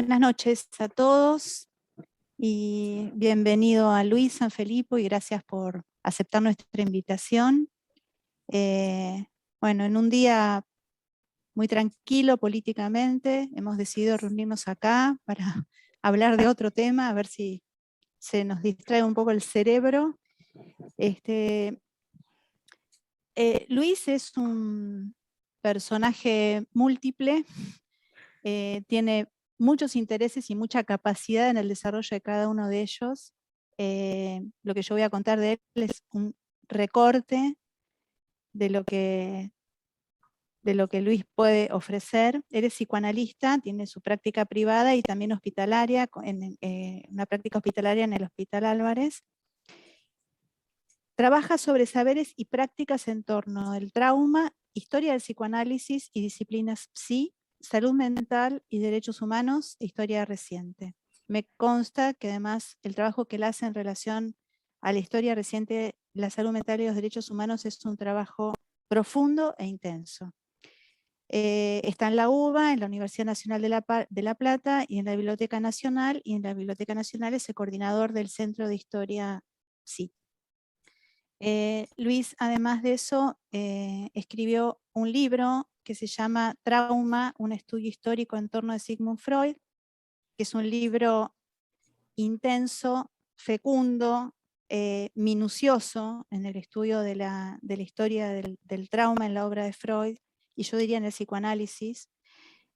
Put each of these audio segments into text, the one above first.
Buenas noches a todos y bienvenido a Luis Sanfilippo y gracias por aceptar nuestra invitación. Bueno, en un día muy tranquilo políticamente hemos decidido reunirnos acá para hablar de otro tema, a ver si se nos distrae un poco el cerebro. Luis es un personaje múltiple, tiene muchos intereses y mucha capacidad en el desarrollo de cada uno de ellos. Lo que yo voy a contar de él es un recorte de lo que Luis puede ofrecer. Él es psicoanalista, tiene su práctica privada y también hospitalaria, una práctica hospitalaria en el Hospital Álvarez. Trabaja sobre saberes y prácticas en torno al trauma, historia del psicoanálisis y disciplinas psi, salud mental y derechos humanos e historia reciente. Me consta que además el trabajo que él hace en relación a la historia reciente, la salud mental y los derechos humanos es un trabajo profundo e intenso. Está en la UBA, en la Universidad Nacional de La Plata y en la Biblioteca Nacional, y en la Biblioteca Nacional es el coordinador del Centro de Historia psi. Luis, además de eso, escribió un libro que se llama Trauma, un estudio histórico en torno a Sigmund Freud, que es un libro intenso, fecundo, minucioso en el estudio de la historia del trauma en la obra de Freud, y yo diría en el psicoanálisis.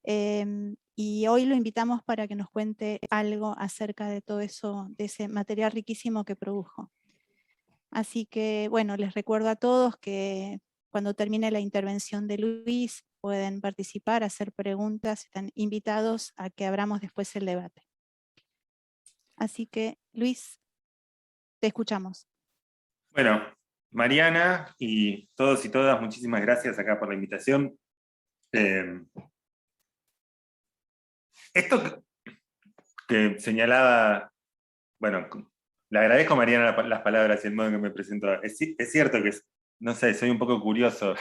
Y hoy lo invitamos para que nos cuente algo acerca de todo eso, de ese material riquísimo que produjo. Así que, bueno, les recuerdo a todos que cuando termine la intervención de Luis pueden participar, hacer preguntas, están invitados a que abramos después el debate. Así que, Luis, te escuchamos. Bueno, Mariana y todos y todas, muchísimas gracias acá por la invitación. Esto que señalaba, bueno, le agradezco a Mariana las palabras y el modo en que me presentó. Es cierto que, no sé, soy un poco curioso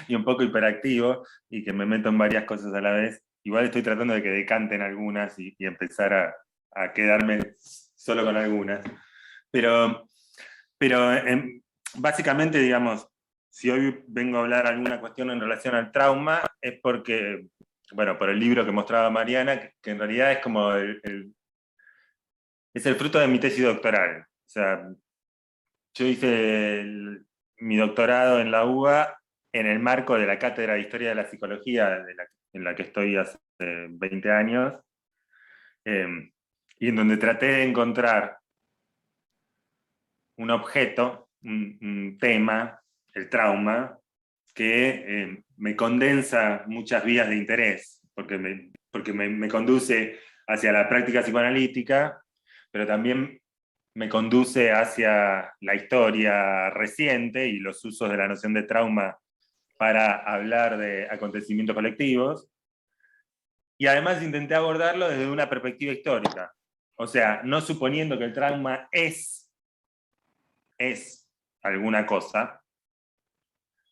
y un poco hiperactivo y que me meto en varias cosas a la vez. Igual estoy tratando de que decanten algunas y empezar a quedarme solo con algunas. Pero básicamente, digamos, si hoy vengo a hablar alguna cuestión en relación al trauma, es porque, bueno, por el libro que mostraba Mariana, que en realidad es como es el fruto de mi tesis doctoral. O sea, yo hice mi doctorado en la UBA en el marco de la Cátedra de Historia de la Psicología, en la que estoy hace 20 años, y en donde traté de encontrar un objeto, un tema, el trauma, que me condensa muchas vías de interés, porque me conduce hacia la práctica psicoanalítica, pero también me conduce hacia la historia reciente y los usos de la noción de trauma para hablar de acontecimientos colectivos. Y además intenté abordarlo desde una perspectiva histórica. O sea, no suponiendo que el trauma es alguna cosa,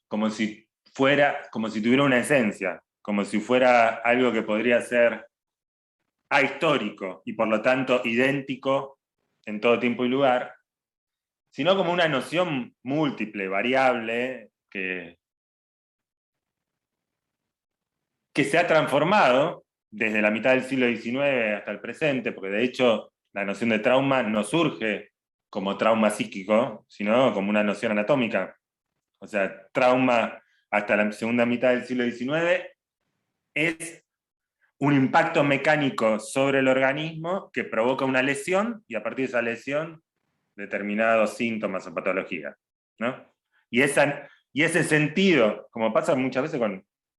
como si tuviera una esencia, como si fuera algo que podría ser ahistórico y por lo tanto idéntico en todo tiempo y lugar, sino como una noción múltiple, variable, que se ha transformado desde la mitad del siglo XIX hasta el presente, porque de hecho la noción de trauma no surge como trauma psíquico, sino como una noción anatómica. O sea, trauma hasta la segunda mitad del siglo XIX es un impacto mecánico sobre el organismo que provoca una lesión y a partir de esa lesión determinados síntomas o patologías, ¿no? Y ese sentido, como pasa muchas veces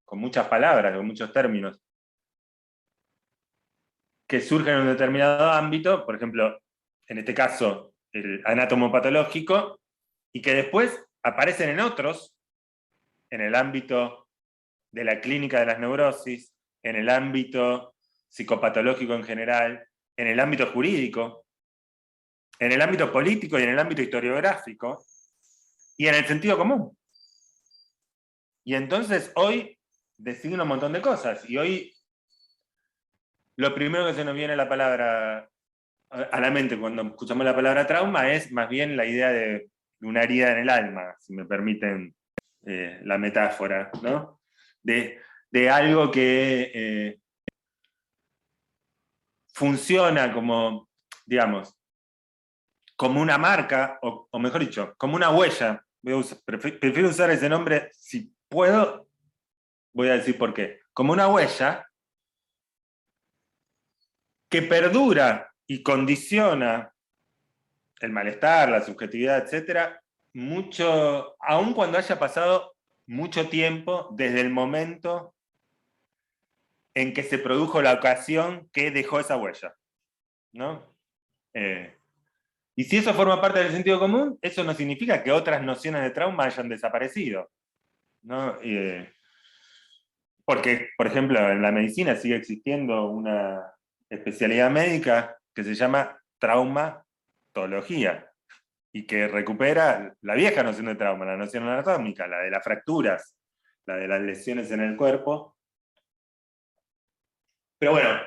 con muchas palabras, con muchos términos, que surgen en un determinado ámbito, por ejemplo, en este caso, el anatomopatológico, y que después aparecen en otros, en el ámbito de la clínica de las neurosis, en el ámbito psicopatológico en general, en el ámbito jurídico, en el ámbito político y en el ámbito historiográfico, y en el sentido común. Y entonces hoy designa un montón de cosas, y hoy lo primero que se nos viene a la mente cuando escuchamos la palabra trauma es más bien la idea de una herida en el alma, si me permiten la metáfora, ¿no? De algo que funciona como, digamos, como una marca, o mejor dicho, como una huella. Prefiero usar ese nombre, si puedo, voy a decir por qué. Como una huella que perdura y condiciona el malestar, la subjetividad, etcétera, mucho, aun cuando haya pasado mucho tiempo desde el momento en que se produjo la ocasión que dejó esa huella, ¿no? Y si eso forma parte del sentido común, eso no significa que otras nociones de trauma hayan desaparecido, ¿no? Porque, por ejemplo, en la medicina sigue existiendo una especialidad médica que se llama traumatología y que recupera la vieja noción de trauma, la noción anatómica, la de las fracturas, la de las lesiones en el cuerpo. Pero bueno,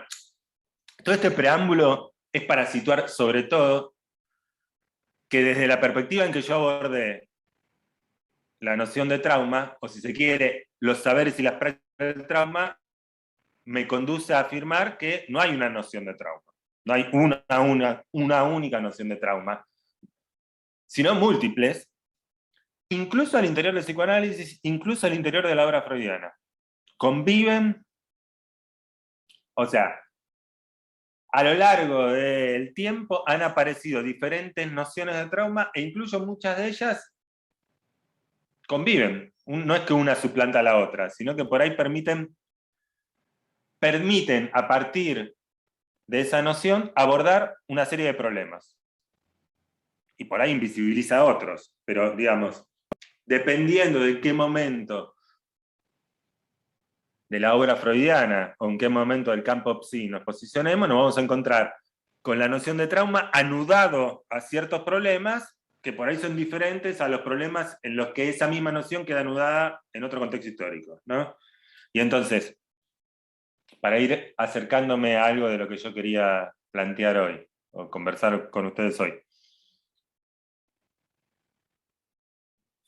todo este preámbulo es para situar sobre todo que desde la perspectiva en que yo abordé la noción de trauma, o si se quiere, los saberes y las prácticas del trauma, me conduce a afirmar que no hay una noción de trauma. No hay una única noción de trauma, sino múltiples, incluso al interior del psicoanálisis, incluso al interior de la obra freudiana. Conviven, o sea, a lo largo del tiempo han aparecido diferentes nociones de trauma e incluso muchas de ellas conviven. No es que una suplanta a la otra, sino que por ahí permiten a partir de esa noción abordar una serie de problemas. Y por ahí invisibiliza a otros, pero digamos, dependiendo de qué momento de la obra freudiana o en qué momento del campo psi nos posicionemos, nos vamos a encontrar con la noción de trauma anudado a ciertos problemas que por ahí son diferentes a los problemas en los que esa misma noción queda anudada en otro contexto histórico, ¿no? Y entonces, para ir acercándome a algo de lo que yo quería plantear hoy, o conversar con ustedes hoy.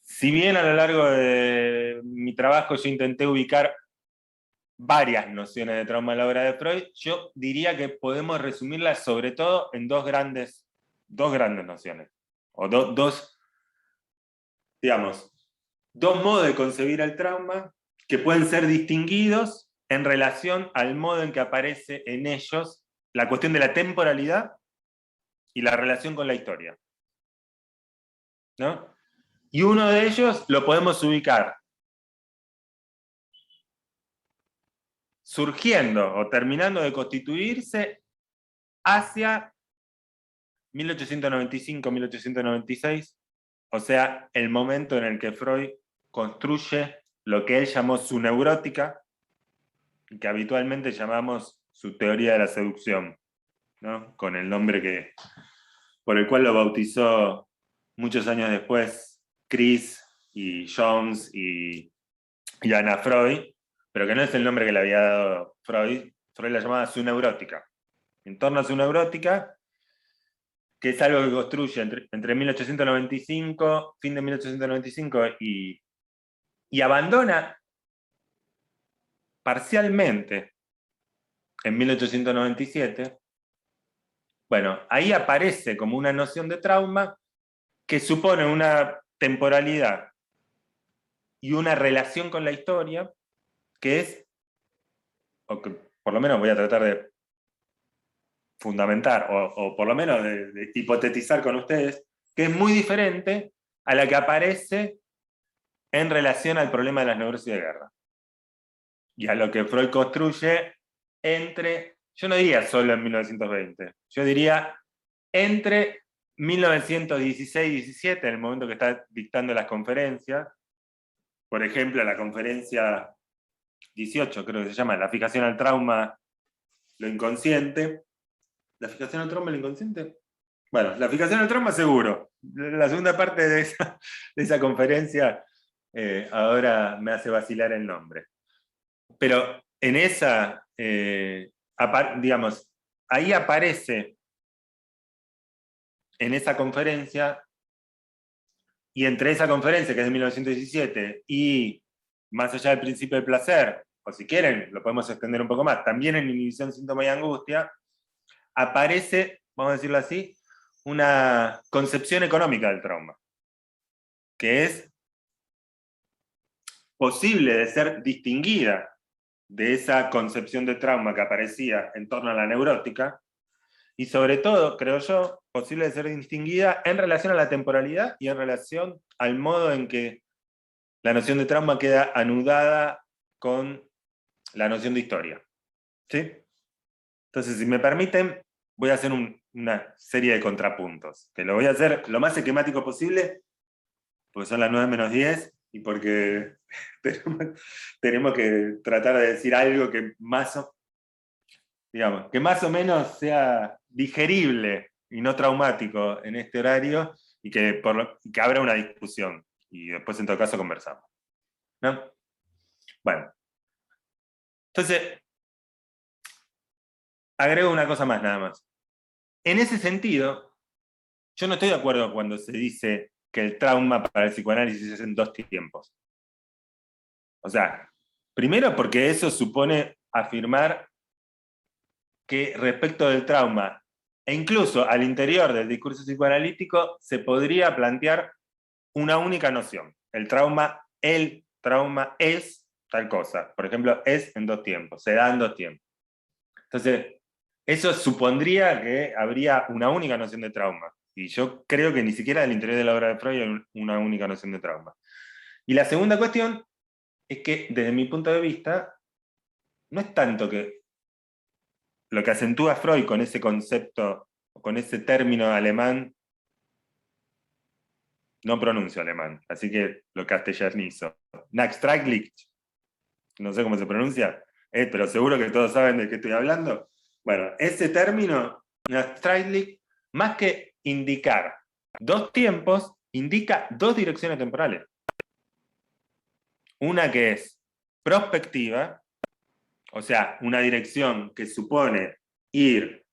Si bien a lo largo de mi trabajo yo intenté ubicar varias nociones de trauma en la obra de Freud, yo diría que podemos resumirlas sobre todo en dos grandes nociones, o digamos, dos modos de concebir el trauma que pueden ser distinguidos en relación al modo en que aparece en ellos la cuestión de la temporalidad y la relación con la historia, ¿no? Y uno de ellos lo podemos ubicar surgiendo o terminando de constituirse hacia 1895-1896, o sea, el momento en el que Freud construye lo que él llamó su neurótica, que habitualmente llamamos su teoría de la seducción, ¿no? Con el nombre por el cual lo bautizó muchos años después Chris y Jones y Anna Freud, pero que no es el nombre que le había dado Freud. Freud la llamaba su neurótica. En torno a su neurótica, que es algo que construye entre 1895, fin de 1895, y abandona parcialmente en 1897, bueno, ahí aparece como una noción de trauma que supone una temporalidad y una relación con la historia que es, o que por lo menos voy a tratar de fundamentar, o por lo menos de hipotetizar con ustedes, que es muy diferente a la que aparece en relación al problema de las neurosis de guerra. Y a lo que Freud construye yo no diría solo en 1920, yo diría entre 1916 y 17, en el momento que está dictando las conferencias, por ejemplo, la conferencia 18, creo que se llama, La fijación al trauma, lo inconsciente. ¿La fijación al trauma, lo inconsciente? Bueno, la fijación al trauma seguro. La segunda parte de esa conferencia ahora me hace vacilar el nombre. Pero en esa digamos, ahí aparece en esa conferencia, y entre esa conferencia, que es de 1917, y Más allá del principio del placer, o si quieren, lo podemos extender un poco más, también en Inhibición, Síntoma y Angustia, aparece, vamos a decirlo así, una concepción económica del trauma, que es posible de ser distinguida de esa concepción de trauma que aparecía en torno a la neurótica, y sobre todo, creo yo, posible de ser distinguida en relación a la temporalidad y en relación al modo en que la noción de trauma queda anudada con la noción de historia. ¿Sí? Entonces, si me permiten, voy a hacer una serie de contrapuntos, que lo voy a hacer lo más esquemático posible, porque son las 9:10, y porque tenemos que tratar de decir algo que digamos, que más o menos sea digerible y no traumático en este horario, y que abra una discusión, y después en todo caso conversamos. ¿No? Bueno. Entonces, agrego una cosa más nada más. En ese sentido, yo no estoy de acuerdo cuando se dice que el trauma para el psicoanálisis es en 2 tiempos. O sea, primero porque eso supone afirmar que respecto del trauma, e incluso al interior del discurso psicoanalítico, se podría plantear una única noción. El trauma es tal cosa. Por ejemplo, es en 2 tiempos, se da en 2 tiempos. Entonces, eso supondría que habría una única noción de trauma. Y yo creo que ni siquiera del interior de la obra de Freud hay una única noción de trauma. Y la segunda cuestión es que, desde mi punto de vista, no es tanto que lo que acentúa Freud con ese concepto, con ese término alemán, no pronuncio alemán, así que lo castellanizo. Nachtraglicht, no sé cómo se pronuncia, pero seguro que todos saben de qué estoy hablando. Bueno, ese término, Nachtraglicht, más que indicar 2 tiempos, indica 2 direcciones temporales. Una que es prospectiva, o sea, una dirección que supone ir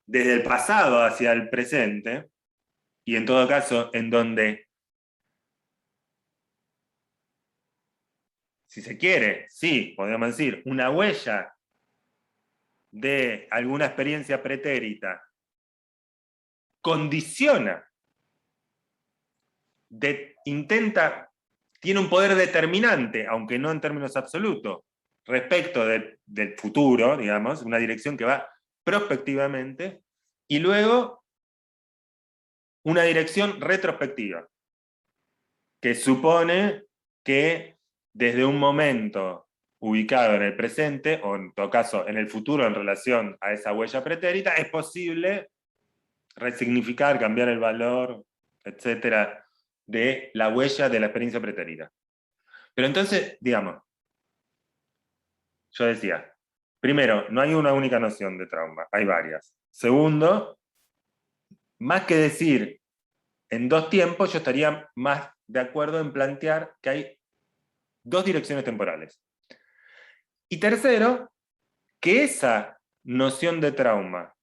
desde el pasado hacia el presente, y en todo caso en donde, si se quiere, sí, podemos decir, una huella de alguna experiencia pretérita condiciona, tiene un poder determinante, aunque no en términos absolutos, respecto del futuro, digamos, una dirección que va prospectivamente, y luego una dirección retrospectiva, que supone que desde un momento ubicado en el presente, o en todo caso en el futuro en relación a esa huella pretérita, es posible resignificar, cambiar el valor, etcétera, de la huella de la experiencia pretérita. Pero entonces, digamos, yo decía, primero, no hay una única noción de trauma, hay varias. Segundo, más que decir en 2 tiempos, yo estaría más de acuerdo en plantear que hay 2 direcciones temporales. Y tercero, que esa noción de trauma,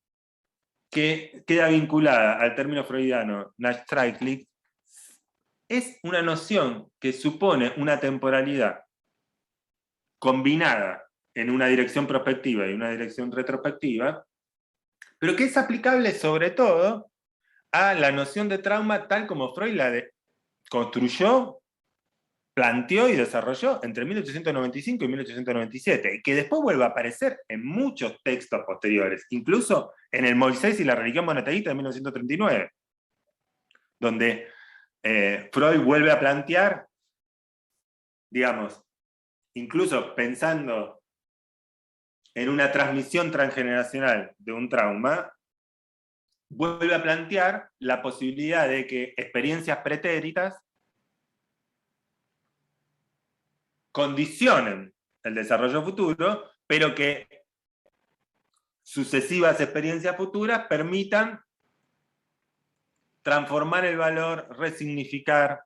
que queda vinculada al término freudiano Nachtraglicht, es una noción que supone una temporalidad combinada en una dirección prospectiva y una dirección retrospectiva, pero que es aplicable sobre todo a la noción de trauma tal como Freud la construyó, planteó y desarrolló entre 1895 y 1897, y que después vuelve a aparecer en muchos textos posteriores, incluso en el Moisés y la religión monoteísta de 1939, donde Freud vuelve a plantear, digamos, incluso pensando en una transmisión transgeneracional de un trauma, vuelve a plantear la posibilidad de que experiencias pretéritas condicionen el desarrollo futuro, pero que sucesivas experiencias futuras permitan transformar el valor, resignificar,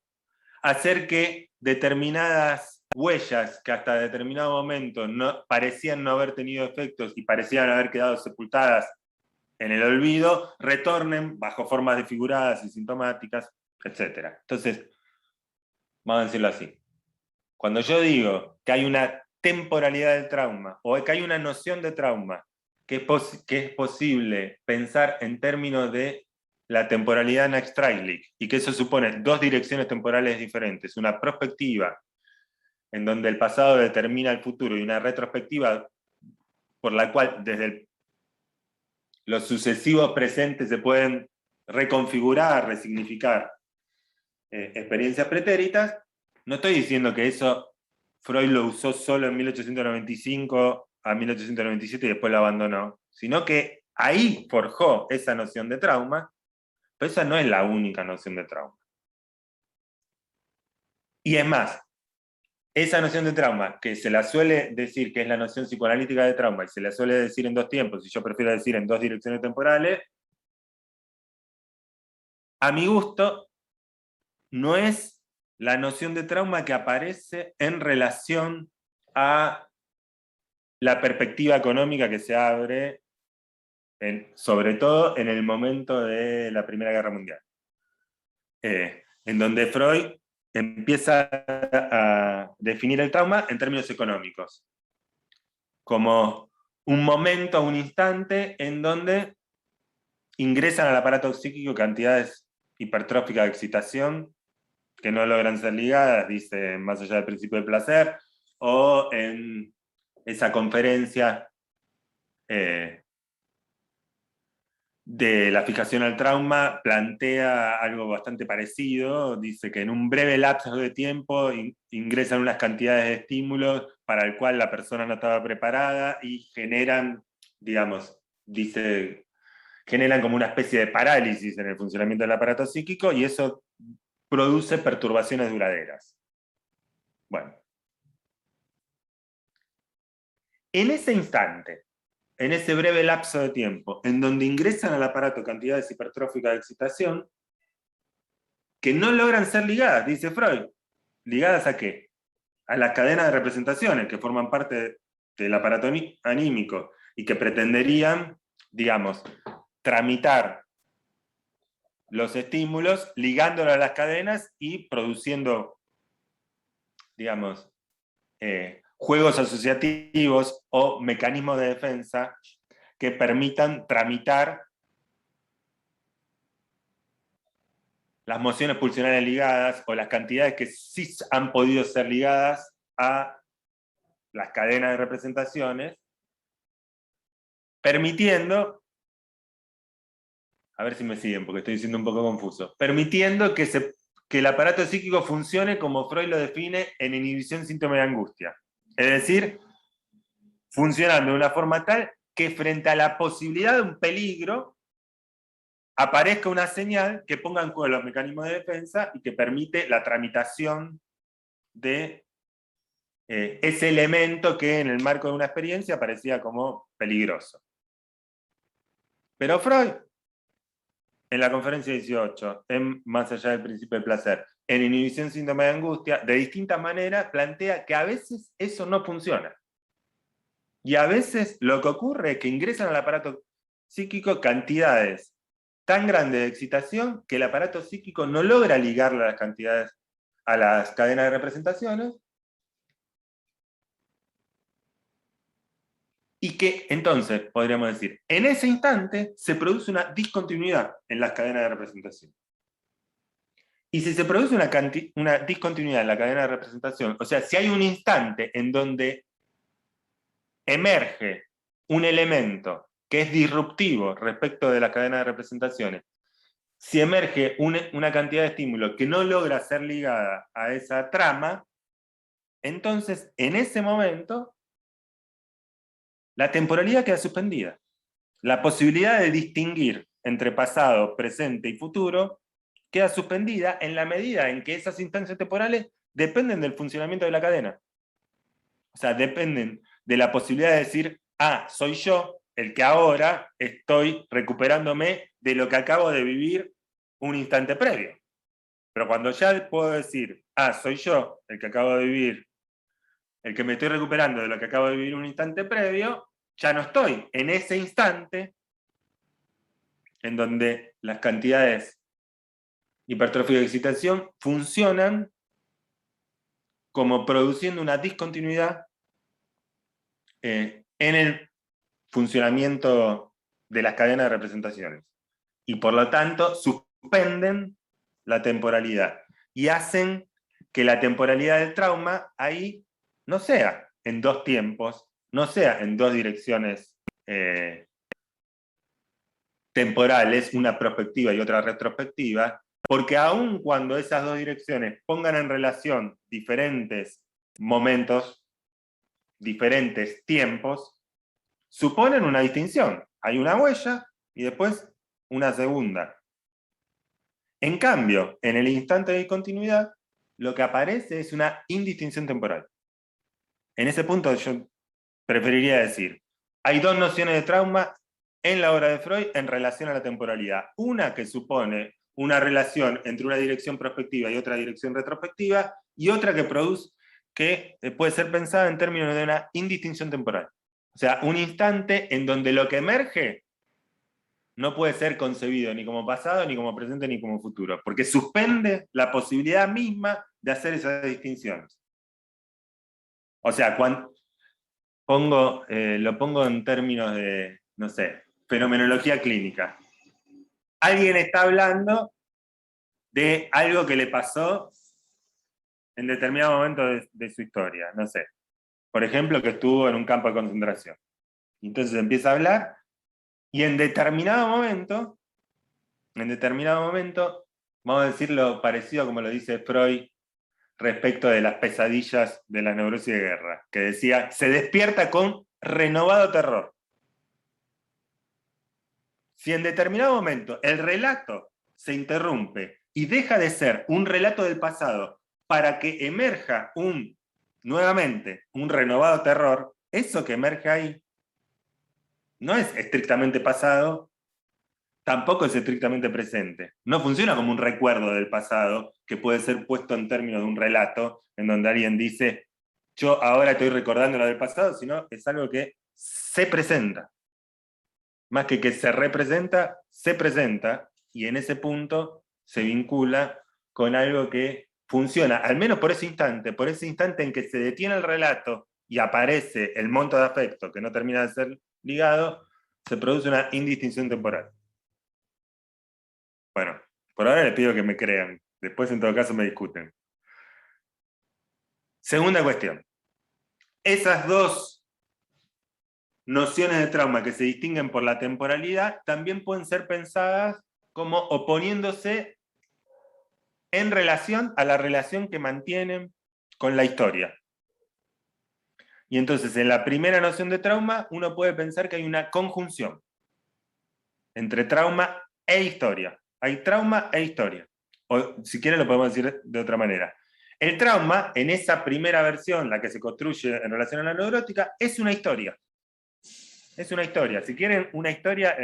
hacer que determinadas huellas que hasta determinado momento parecían no haber tenido efectos y parecían haber quedado sepultadas en el olvido, retornen bajo formas desfiguradas y sintomáticas, etc. Entonces, vamos a decirlo así. Cuando yo digo que hay una temporalidad del trauma, o que hay una noción de trauma, que es posible pensar en términos de la temporalidad Nachträglich, y que eso supone dos direcciones temporales diferentes, una prospectiva, en donde el pasado determina el futuro, y una retrospectiva por la cual desde los sucesivos presentes se pueden reconfigurar, resignificar experiencias pretéritas. No estoy diciendo que eso Freud lo usó solo en 1895 a 1897 y después lo abandonó, sino que ahí forjó esa noción de trauma, pero esa no es la única noción de trauma. Y es más, esa noción de trauma, que se la suele decir que es la noción psicoanalítica de trauma, y se la suele decir en dos tiempos, y yo prefiero decir en dos direcciones temporales, a mi gusto, no es la noción de trauma que aparece en relación a la perspectiva económica que se abre, sobre todo en el momento de la Primera Guerra Mundial, en donde Freud empieza a definir el trauma en términos económicos, como un momento, un instante en donde ingresan al aparato psíquico cantidades hipertróficas de excitación que no logran ser ligadas, dice Más allá del principio del placer, o en esa conferencia de la fijación al trauma plantea algo bastante parecido, dice que en un breve lapso de tiempo ingresan unas cantidades de estímulos para el cual la persona no estaba preparada y generan, digamos, dice, generan como una especie de parálisis en el funcionamiento del aparato psíquico y eso produce perturbaciones duraderas. Bueno. En ese instante, en ese breve lapso de tiempo, en donde ingresan al aparato cantidades hipertróficas de excitación, que no logran ser ligadas, dice Freud. ¿Ligadas a qué? A las cadenas de representaciones que forman parte del aparato anímico y que pretenderían, digamos, tramitar los estímulos, ligándolo a las cadenas y produciendo, digamos, juegos asociativos o mecanismos de defensa que permitan tramitar las mociones pulsionales ligadas o las cantidades que sí han podido ser ligadas a las cadenas de representaciones, permitiendo, a ver si me siguen porque estoy siendo un poco confuso, permitiendo que el aparato psíquico funcione como Freud lo define en inhibición, síntoma de angustia. Es decir, funcionando de una forma tal que frente a la posibilidad de un peligro, aparezca una señal que ponga en juego los mecanismos de defensa y que permite la tramitación de ese elemento que en el marco de una experiencia parecía como peligroso. Pero Freud, en la conferencia 18, en Más allá del principio del placer, en inhibición, síndrome de angustia, de distintas maneras plantea que a veces eso no funciona. Y a veces lo que ocurre es que ingresan al aparato psíquico cantidades tan grandes de excitación que el aparato psíquico no logra ligarle a las cantidades, a las cadenas de representaciones, y que entonces, podríamos decir, en ese instante se produce una discontinuidad en las cadenas de representación. Y si se produce una discontinuidad en la cadena de representación, o sea, si hay un instante en donde emerge un elemento que es disruptivo respecto de la cadena de representaciones, si emerge una cantidad de estímulos que no logra ser ligada a esa trama, entonces en ese momento la temporalidad queda suspendida. La posibilidad de distinguir entre pasado, presente y futuro queda suspendida en la medida en que esas instancias temporales dependen del funcionamiento de la cadena. O sea, dependen de la posibilidad de decir, soy yo el que ahora estoy recuperándome de lo que acabo de vivir un instante previo. Pero cuando ya puedo decir, soy yo el que acabo de vivir el que me estoy recuperando de lo que acabo de vivir un instante previo, ya no estoy en ese instante en donde las cantidades hipertróficas de excitación funcionan como produciendo una discontinuidad en el funcionamiento de las cadenas de representaciones. Y por lo tanto suspenden la temporalidad y hacen que la temporalidad del trauma ahí no sea en dos tiempos, no sea en dos direcciones temporales, una prospectiva y otra retrospectiva, porque aun cuando esas dos direcciones pongan en relación diferentes momentos, diferentes tiempos, suponen una distinción. Hay una huella y después una segunda. En cambio, en el instante de discontinuidad, lo que aparece es una indistinción temporal. En ese punto yo preferiría decir, hay dos nociones de trauma en la obra de Freud en relación a la temporalidad. Una que supone una relación entre una dirección prospectiva y otra dirección retrospectiva, y otra que produce, que puede ser pensada en términos de una indistinción temporal. O sea, un instante en donde lo que emerge no puede ser concebido ni como pasado, ni como presente, ni como futuro, porque suspende la posibilidad misma de hacer esas distinciones. O sea, cuando lo pongo en términos de, no sé, fenomenología clínica. Alguien está hablando de algo que le pasó en determinado momento de su historia, no sé. Por ejemplo, que estuvo en un campo de concentración. Entonces empieza a hablar y en determinado momento, vamos a decirlo parecido como lo dice Freud respecto de las pesadillas de la neurosis de guerra, que decía, se despierta con renovado terror. Si en determinado momento el relato se interrumpe y deja de ser un relato del pasado para que emerja nuevamente un renovado terror, eso que emerge ahí no es estrictamente pasado, tampoco es estrictamente presente. No funciona como un recuerdo del pasado que puede ser puesto en términos de un relato en donde alguien dice, yo ahora estoy recordando lo del pasado, sino es algo que se presenta. Más que se representa, se presenta, y en ese punto se vincula con algo que funciona, al menos por ese instante en que se detiene el relato y aparece el monto de afecto que no termina de ser ligado, se produce una indistinción temporal. Bueno, por ahora les pido que me crean, después en todo caso me discuten. Segunda cuestión. Esas dos nociones de trauma que se distinguen por la temporalidad también pueden ser pensadas como oponiéndose en relación a la relación que mantienen con la historia. Y entonces en la primera noción de trauma uno puede pensar que hay una conjunción entre trauma e historia. Hay trauma e historia. O si quieren lo podemos decir de otra manera. El trauma, en esa primera versión, la que se construye en relación a la neurótica, es una historia. Es una historia. Si quieren una historia,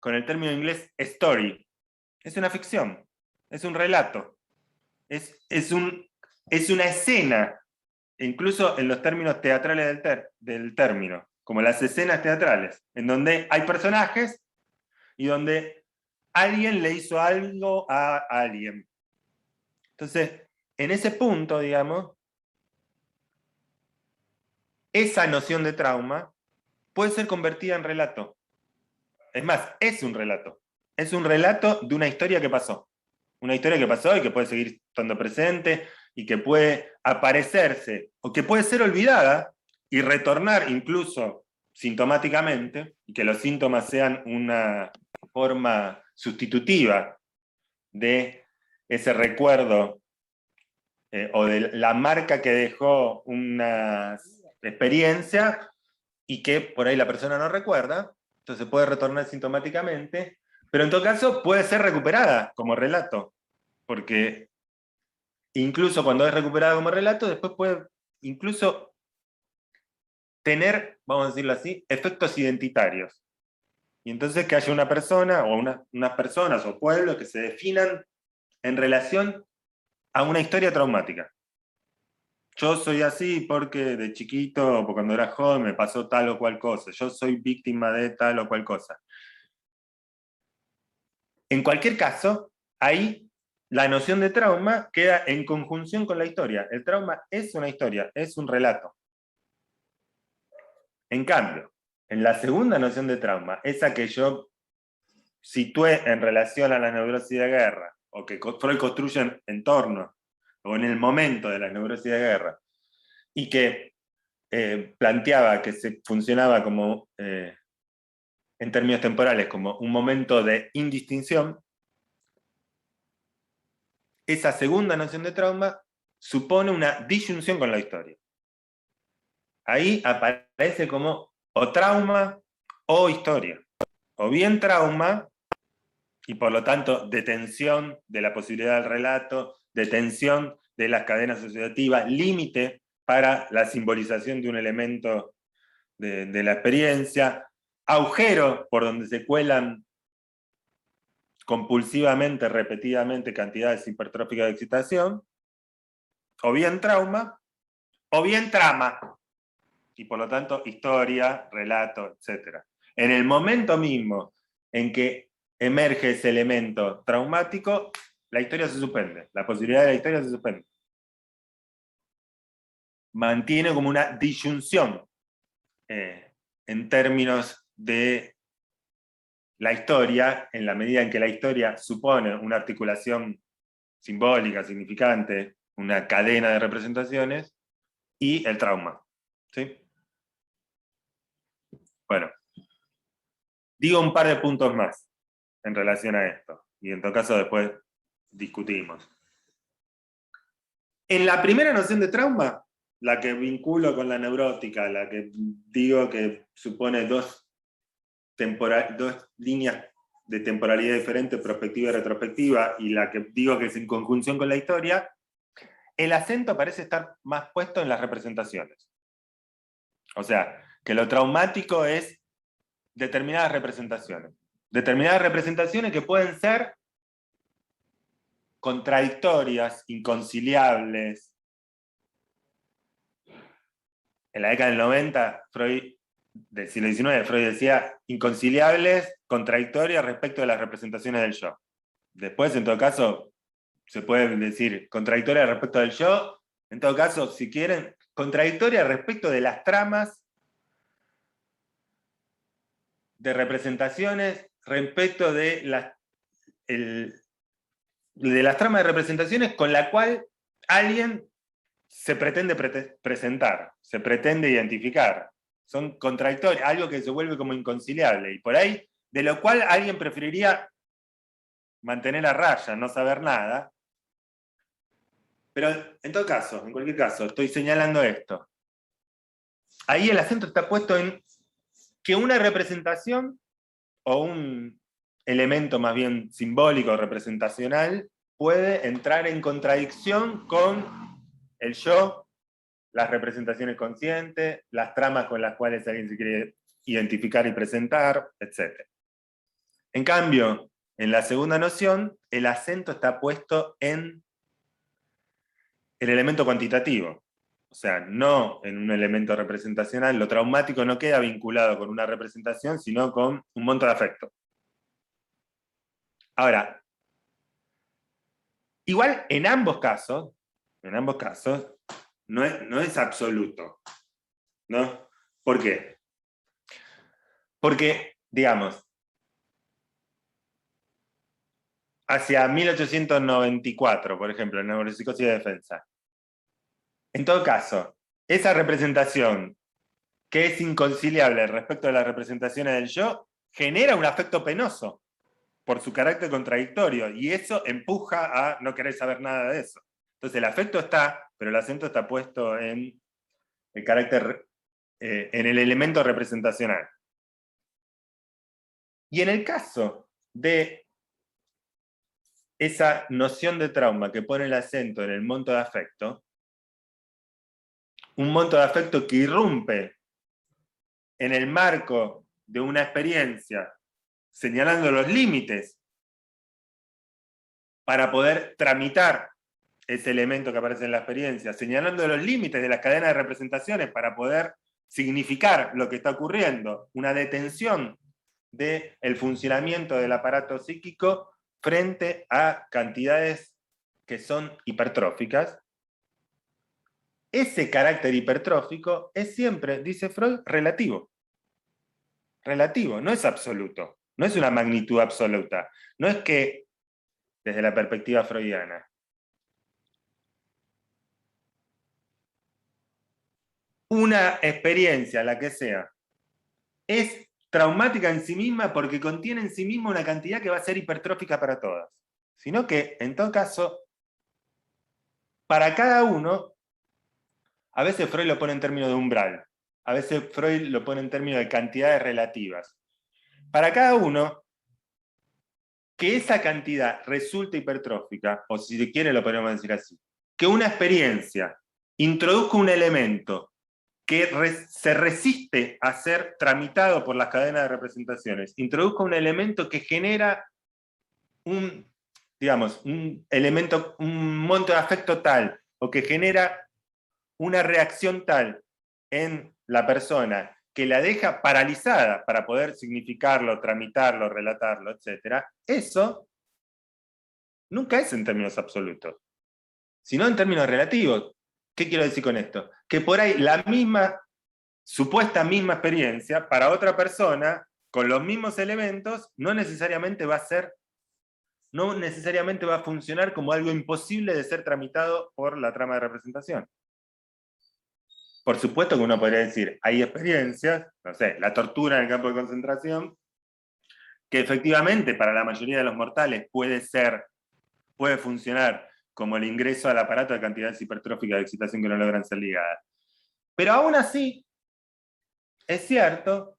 con el término inglés story, es una ficción, es un relato, es una escena, incluso en los términos teatrales del término, como las escenas teatrales, en donde hay personajes y donde alguien le hizo algo a alguien. Entonces, en ese punto, digamos, esa noción de trauma puede ser convertida en relato. Es más, es un relato. Es un relato de una historia que pasó. Una historia que pasó y que puede seguir estando presente y que puede aparecerse o que puede ser olvidada y retornar incluso sintomáticamente, y que los síntomas sean una forma sustitutiva de ese recuerdo o de la marca que dejó una experiencia y que por ahí la persona no recuerda, entonces puede retornar sintomáticamente, pero en todo caso puede ser recuperada como relato, porque incluso cuando es recuperada como relato, después puede incluso tener, vamos a decirlo así, efectos identitarios. Y entonces que haya una persona o unas personas o pueblos que se definan en relación a una historia traumática. yo soy así porque de chiquito o cuando era joven me pasó tal o cual cosa, yo soy víctima de tal o cual cosa. En cualquier caso, ahí la noción de trauma queda en conjunción con la historia. El trauma es una historia, es un relato. En cambio, en la segunda noción de trauma, esa que yo situé en relación a la neurosis de guerra, o que Freud construye en torno, o en el momento de la neurosis de guerra, y que planteaba que se funcionaba como, en términos temporales, como un momento de indistinción, esa segunda noción de trauma supone una disyunción con la historia. Ahí aparece como o trauma o historia. O bien trauma, y por lo tanto detención de la posibilidad del relato, detención de las cadenas asociativas, límite para la simbolización de un elemento de la experiencia, agujero por donde se cuelan compulsivamente, repetidamente, cantidades hipertróficas de excitación, o bien trauma, o bien trama, y por lo tanto historia, relato, etc. En el momento mismo en que emerge ese elemento traumático, la historia se suspende, la posibilidad de la historia se suspende. Mantiene como una disyunción en términos de la historia, en la medida en que la historia supone una articulación simbólica, significante, una cadena de representaciones, y el trauma. ¿Sí? Bueno, digo un par de puntos más en relación a esto, y en todo caso después discutimos. En la primera noción de trauma, la que vinculo con la neurótica, la que digo que supone dos líneas de temporalidad diferente, prospectiva y retrospectiva, y la que digo que es en conjunción con la historia, el acento parece estar más puesto en las representaciones. O sea, que lo traumático es determinadas representaciones. Determinadas representaciones que pueden ser contradictorias, inconciliables. En la década del 90, del siglo XIX, Freud decía inconciliables, contradictorias respecto de las representaciones del yo. Después, en todo caso, se puede decir contradictorias respecto del yo, en todo caso, si quieren, contradictorias respecto de las tramas de representaciones, respecto de las tramas de representaciones con la cual alguien se pretende presentar, se pretende identificar. Son contradictorias, algo que se vuelve como inconciliable, y por ahí, de lo cual alguien preferiría mantener a raya, no saber nada. Pero en todo caso, en cualquier caso, estoy señalando esto. Ahí el acento está puesto en que una representación o un elemento más bien simbólico, representacional, puede entrar en contradicción con el yo, las representaciones conscientes, las tramas con las cuales alguien se quiere identificar y presentar, etc. En cambio, en la segunda noción, el acento está puesto en el elemento cuantitativo. O sea, no en un elemento representacional. Lo traumático no queda vinculado con una representación, sino con un monto de afecto. Ahora, igual en ambos casos, no es absoluto. ¿No? ¿Por qué? Porque, digamos, hacia 1894, por ejemplo, en Neuropsicosis de Defensa, en todo caso, esa representación que es inconciliable respecto de las representaciones del yo, genera un afecto penoso por su carácter contradictorio, y eso empuja a no querer saber nada de eso. Entonces el afecto está, pero el acento está puesto en el carácter, en el elemento representacional. Y en el caso de esa noción de trauma que pone el acento en el monto de afecto, un monto de afecto que irrumpe en el marco de una experiencia, señalando los límites para poder tramitar ese elemento que aparece en la experiencia, señalando los límites de las cadenas de representaciones para poder significar lo que está ocurriendo, una detención del funcionamiento del aparato psíquico frente a cantidades que son hipertróficas. Ese carácter hipertrófico es siempre, dice Freud, relativo. Relativo, no es absoluto, no es una magnitud absoluta. No es que, desde la perspectiva freudiana, una experiencia, la que sea, es traumática en sí misma porque contiene en sí misma una cantidad que va a ser hipertrófica para todas. Sino que, en todo caso, para cada uno, a veces Freud lo pone en términos de umbral, a veces Freud lo pone en términos de cantidades relativas. Para cada uno, que esa cantidad resulte hipertrófica, o si se quiere lo podemos decir así, que una experiencia introduzca un elemento que se resiste a ser tramitado por las cadenas de representaciones, introduzca un elemento que genera un elemento, un monto de afecto tal, o que genera una reacción tal en la persona que la deja paralizada para poder significarlo, tramitarlo, relatarlo, etc., eso nunca es en términos absolutos, sino en términos relativos. ¿Qué quiero decir con esto? Que por ahí la misma, supuesta misma experiencia, para otra persona, con los mismos elementos, no necesariamente va a funcionar como algo imposible de ser tramitado por la trama de representación. Por supuesto que uno podría decir, hay experiencias, no sé, la tortura en el campo de concentración, que efectivamente para la mayoría de los mortales puede funcionar como el ingreso al aparato de cantidades hipertróficas de excitación que no logran ser ligadas. Pero aún así, es cierto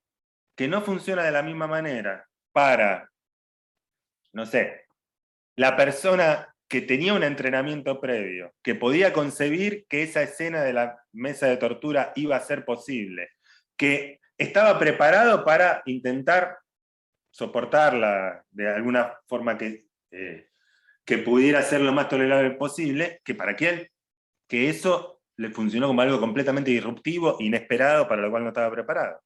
que no funciona de la misma manera para, no sé, la persona que tenía un entrenamiento previo, que podía concebir que esa escena de la mesa de tortura iba a ser posible, que estaba preparado para intentar soportarla de alguna forma que pudiera ser lo más tolerable posible, que para aquel que eso le funcionó como algo completamente disruptivo, inesperado, para lo cual no estaba preparado.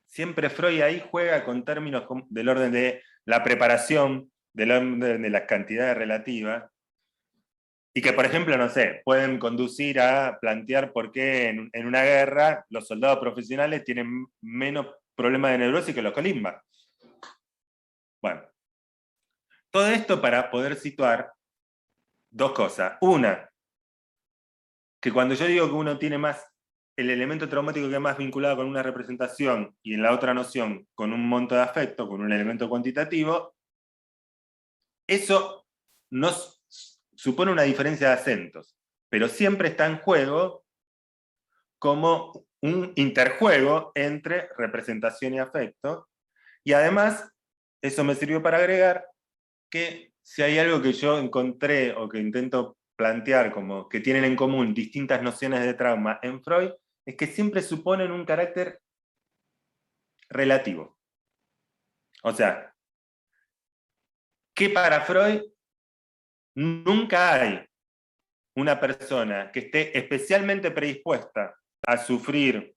Siempre Freud ahí juega con términos del orden de la preparación, del orden de las cantidades relativas, y que, por ejemplo, no sé, pueden conducir a plantear por qué en una guerra los soldados profesionales tienen menos problemas de neurosis que los colimbas. Bueno, todo esto para poder situar dos cosas. Una, que cuando yo digo que uno tiene más el elemento traumático que es más vinculado con una representación y en la otra noción con un monto de afecto, con un elemento cuantitativo, eso no supone una diferencia de acentos, pero siempre está en juego como un interjuego entre representación y afecto, y además eso me sirvió para agregar que si hay algo que yo encontré o que intento plantear como que tienen en común distintas nociones de trauma en Freud, es que siempre suponen un carácter relativo. O sea, que para Freud nunca hay una persona que esté especialmente predispuesta a sufrir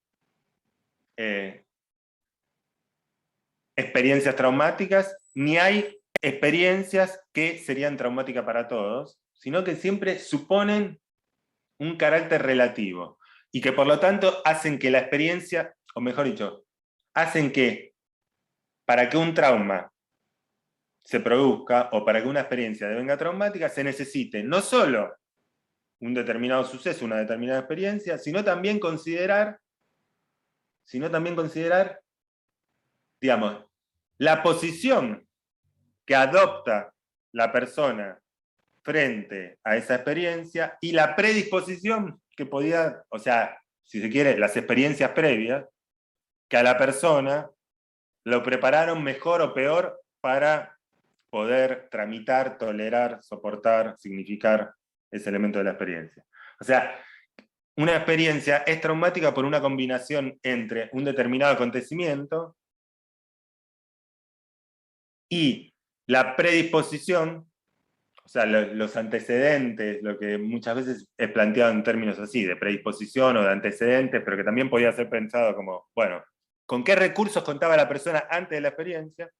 experiencias traumáticas, ni hay experiencias que serían traumáticas para todos, sino que siempre suponen un carácter relativo, y que por lo tanto hacen que la experiencia, o mejor dicho, hacen que para que un trauma se produzca, o para que una experiencia devenga traumática, se necesite no solo un determinado suceso, una determinada experiencia, sino también considerar, digamos, la posición que adopta la persona frente a esa experiencia y la predisposición que podía, o sea, si se quiere, las experiencias previas, que a la persona lo prepararon mejor o peor para poder tramitar, tolerar, soportar, significar ese elemento de la experiencia. O sea, una experiencia es traumática por una combinación entre un determinado acontecimiento y la predisposición, o sea, los antecedentes, lo que muchas veces es planteado en términos así, de predisposición o de antecedentes, pero que también podía ser pensado como, bueno, ¿con qué recursos contaba la persona antes de la experiencia?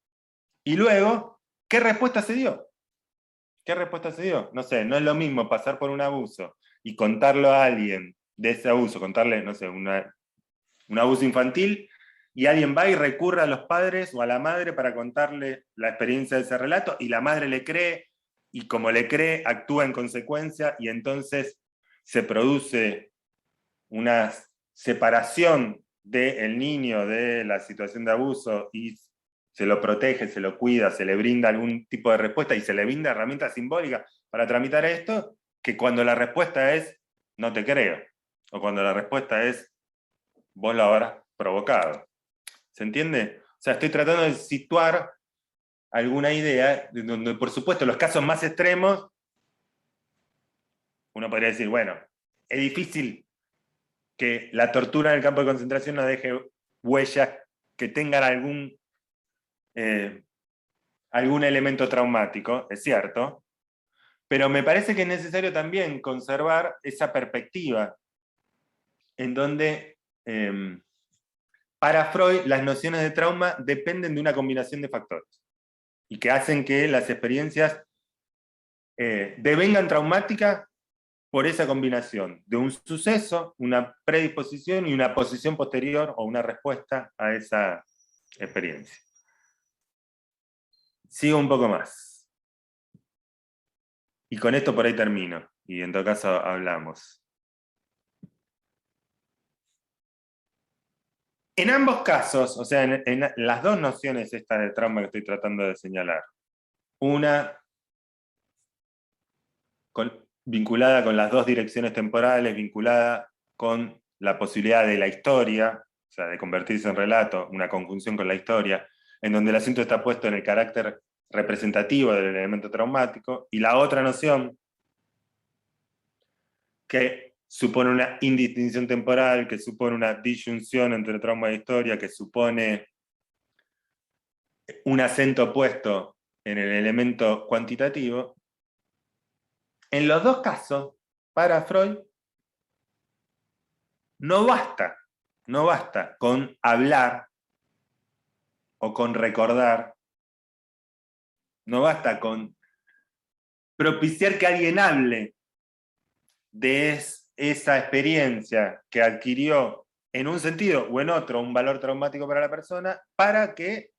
Y luego, ¿qué respuesta se dio? ¿Qué respuesta se dio? No sé, no es lo mismo pasar por un abuso y contarlo a alguien de ese abuso, contarle, no sé, un abuso infantil, y alguien va y recurre a los padres o a la madre para contarle la experiencia de ese relato, y la madre le cree, y como le cree, actúa en consecuencia, y entonces se produce una separación del niño de la situación de abuso, y se lo protege, se lo cuida, se le brinda algún tipo de respuesta, y se le brinda herramientas simbólicas para tramitar esto, que cuando la respuesta es, no te creo, o cuando la respuesta es, vos lo habrás provocado. ¿Se entiende? O sea, estoy tratando de situar alguna idea, donde por supuesto los casos más extremos, uno podría decir, bueno, es difícil que la tortura en el campo de concentración no deje huellas que tengan algún elemento traumático, es cierto, pero me parece que es necesario también conservar esa perspectiva en donde para Freud las nociones de trauma dependen de una combinación de factores y que hacen que las experiencias devengan traumáticas por esa combinación de un suceso, una predisposición y una posición posterior o una respuesta a esa experiencia. Sigo un poco más. Y con esto por ahí termino, y en todo caso hablamos. En ambos casos, o sea, en las dos nociones estas de trauma que estoy tratando de señalar, una vinculada con las dos direcciones temporales, vinculada con la posibilidad de la historia, o sea, de convertirse en relato, una conjunción con la historia, en donde el acento está puesto en el carácter representativo del elemento traumático, y la otra noción, que supone una indistinción temporal, que supone una disyunción entre trauma e historia, que supone un acento puesto en el elemento cuantitativo. En los dos casos, para Freud, no basta con hablar o con recordar, no basta con propiciar que alguien hable de esa experiencia que adquirió en un sentido o en otro un valor traumático para la persona para que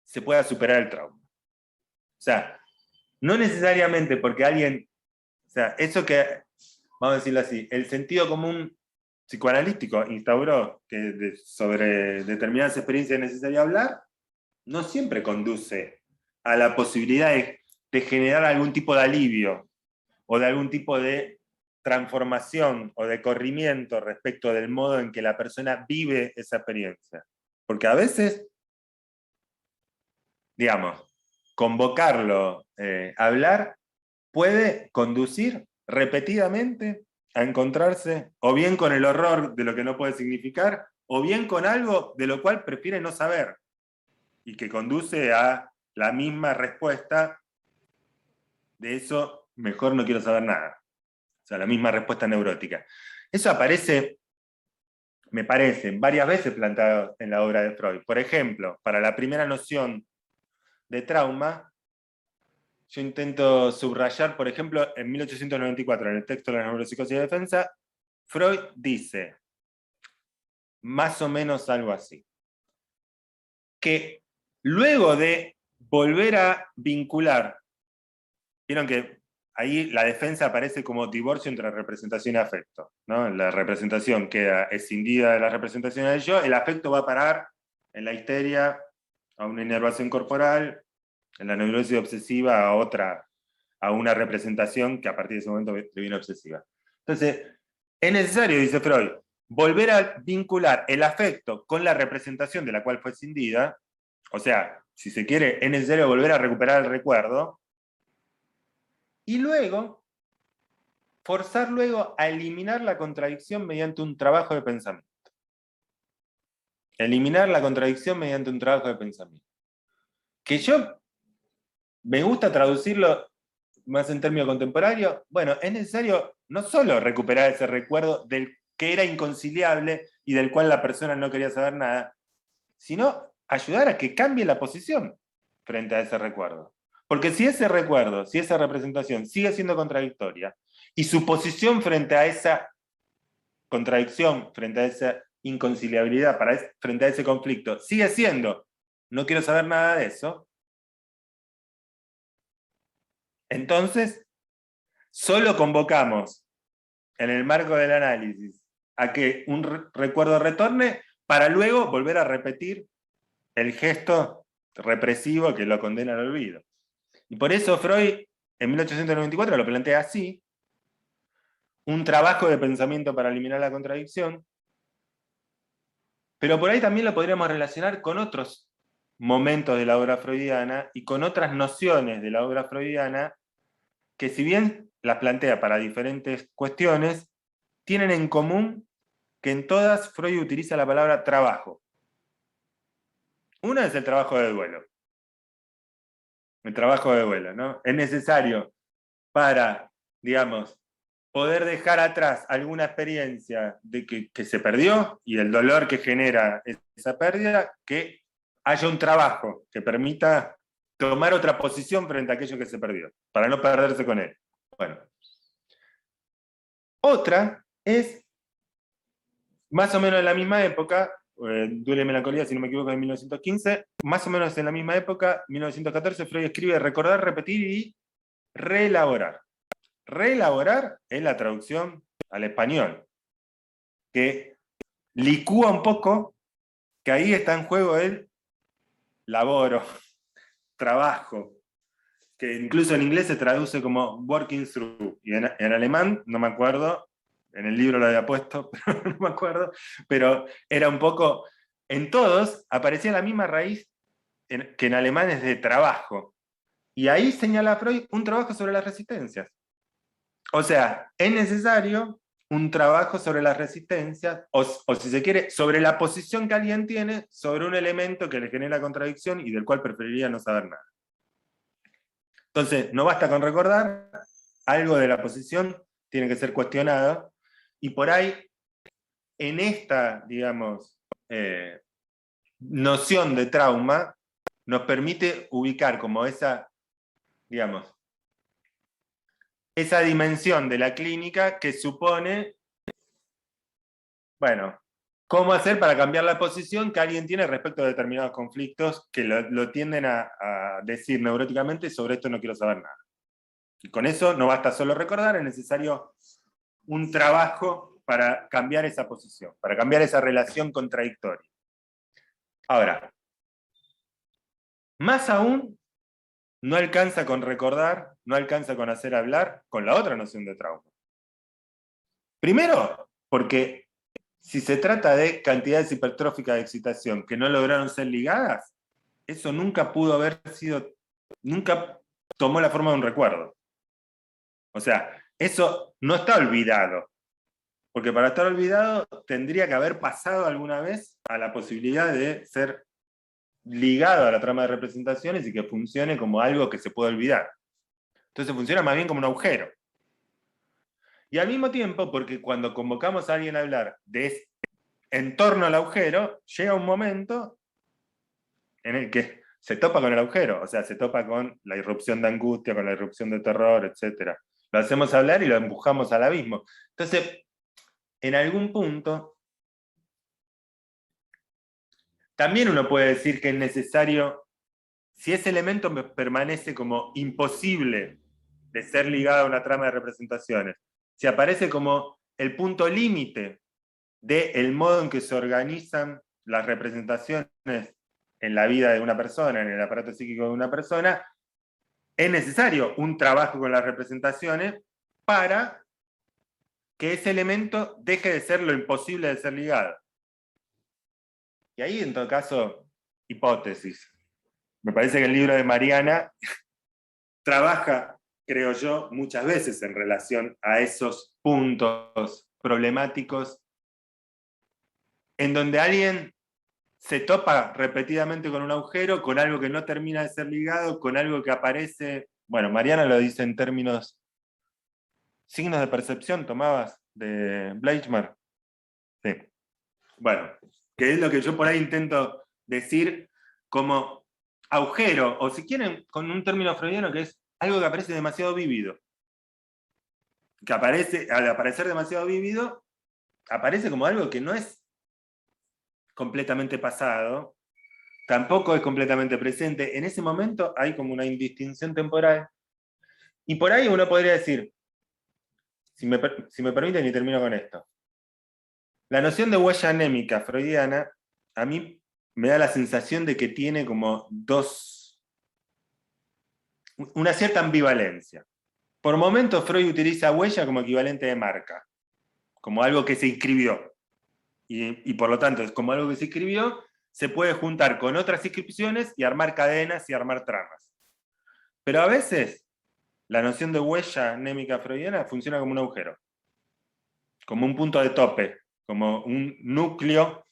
se pueda superar el trauma. O sea, no necesariamente porque alguien, o sea, eso que, vamos a decirlo así, el sentido común psicoanalítico instauró que sobre determinadas experiencias es necesario hablar, no siempre conduce a la posibilidad de generar algún tipo de alivio o de algún tipo de transformación o de corrimiento respecto del modo en que la persona vive esa experiencia. Porque a veces, digamos, convocarlo, hablar, puede conducir repetidamente a encontrarse o bien con el horror de lo que no puede significar, o bien con algo de lo cual prefiere no saber, y que conduce a la misma respuesta de eso, mejor no quiero saber nada. O sea, la misma respuesta neurótica. Eso aparece, me parece, varias veces planteado en la obra de Freud. Por ejemplo, para la primera noción de trauma, yo intento subrayar, por ejemplo, en 1894, en el texto de la neuropsicosis de defensa, Freud dice, más o menos algo así, que luego de volver a vincular, vieron que ahí la defensa aparece como divorcio entre representación y afecto, ¿no? La representación queda escindida de la representación del yo, el afecto va a parar en la histeria a una inervación corporal, en la neurosis obsesiva a una representación que a partir de ese momento devino obsesiva. Entonces, es necesario, dice Freud, volver a vincular el afecto con la representación de la cual fue escindida, o sea, si se quiere, es necesario volver a recuperar el recuerdo, y luego, forzar luego a eliminar la contradicción mediante un trabajo de pensamiento. Eliminar la contradicción mediante un trabajo de pensamiento. Que yo me gusta traducirlo más en términos contemporáneos, bueno, es necesario no solo recuperar ese recuerdo del que era inconciliable y del cual la persona no quería saber nada, sino ayudar a que cambie la posición frente a ese recuerdo. Porque si ese recuerdo, si esa representación sigue siendo contradictoria, y su posición frente a esa contradicción, frente a esa inconciliabilidad, frente a ese conflicto, sigue siendo, no quiero saber nada de eso, entonces solo convocamos en el marco del análisis a que un recuerdo retorne para luego volver a repetir el gesto represivo que lo condena al olvido. Y por eso Freud, en 1894, lo plantea así: un trabajo de pensamiento para eliminar la contradicción, pero por ahí también lo podríamos relacionar con otros momentos de la obra freudiana y con otras nociones de la obra freudiana que, si bien las plantea para diferentes cuestiones, tienen en común que en todas Freud utiliza la palabra trabajo. Una es el trabajo de duelo. El trabajo de duelo, ¿no? Es necesario para, digamos, poder dejar atrás alguna experiencia de que se perdió y el dolor que genera esa pérdida, que haya un trabajo que permita tomar otra posición frente a aquello que se perdió, para no perderse con él. Bueno. Otra es, más o menos en la misma época, Duelo y Melancolía, si no me equivoco, en 1915, más o menos en la misma época, 1914, Freud escribe Recordar, repetir y reelaborar. Reelaborar es la traducción al español, que licúa un poco, que ahí está en juego el laboro, trabajo, que incluso en inglés se traduce como working through, y en alemán, no me acuerdo, en el libro lo había puesto, pero no me acuerdo, pero era un poco, en todos aparecía la misma raíz que en alemán es de trabajo, y ahí señala Freud un trabajo sobre las resistencias. O sea, es necesario un trabajo sobre las resistencias, o si se quiere, sobre la posición que alguien tiene sobre un elemento que le genera contradicción y del cual preferiría no saber nada. Entonces, no basta con recordar, algo de la posición tiene que ser cuestionado, y por ahí, en esta, digamos, noción de trauma, nos permite ubicar como esa, digamos, esa dimensión de la clínica que supone, bueno, cómo hacer para cambiar la posición que alguien tiene respecto a determinados conflictos que lo tienden a decir neuróticamente: sobre esto no quiero saber nada. Y con eso no basta solo recordar, es necesario un trabajo para cambiar esa posición, para cambiar esa relación contradictoria. Ahora, más aún, no alcanza con recordar, no alcanza con hacer hablar, con la otra noción de trauma. Primero, porque si se trata de cantidades hipertróficas de excitación que no lograron ser ligadas, eso nunca pudo haber sido, nunca tomó la forma de un recuerdo. O sea, eso no está olvidado, porque para estar olvidado tendría que haber pasado alguna vez a la posibilidad de ser ligado a la trama de representaciones y que funcione como algo que se puede olvidar. Entonces funciona más bien como un agujero. Y al mismo tiempo, porque cuando convocamos a alguien a hablar en torno al agujero, llega un momento en el que se topa con el agujero, o sea, se topa con la irrupción de angustia, con la irrupción de terror, etc. Lo hacemos hablar y lo empujamos al abismo. Entonces, en algún punto, también uno puede decir que es necesario, si ese elemento permanece como imposible de ser ligado a una trama de representaciones, si aparece como el punto límite del modo en que se organizan las representaciones en la vida de una persona, en el aparato psíquico de una persona, es necesario un trabajo con las representaciones para que ese elemento deje de ser lo imposible de ser ligado. Y ahí, en todo caso, hipótesis. Me parece que el libro de Mariana trabaja, creo yo, muchas veces en relación a esos puntos problemáticos en donde alguien se topa repetidamente con un agujero, con algo que no termina de ser ligado, con algo que aparece bueno, Mariana lo dice en términos, signos de percepción, tomabas, de Bleichmer. Sí. Bueno, que es lo que yo por ahí intento decir como agujero, o si quieren, con un término freudiano que es algo que aparece demasiado vívido. Que aparece, al aparecer demasiado vívido, aparece como algo que no es completamente pasado, tampoco es completamente presente. En ese momento hay como una indistinción temporal. Y por ahí uno podría decir, si me permiten y termino con esto, la noción de huella anémica freudiana a mí me da la sensación de que tiene como una cierta ambivalencia. Por momentos Freud utiliza huella como equivalente de marca, como algo que se inscribió. Y por lo tanto, es como algo que se inscribió, se puede juntar con otras inscripciones y armar cadenas y armar tramas. Pero a veces la noción de huella anémica freudiana funciona como un agujero, como un punto de tope, como un núcleo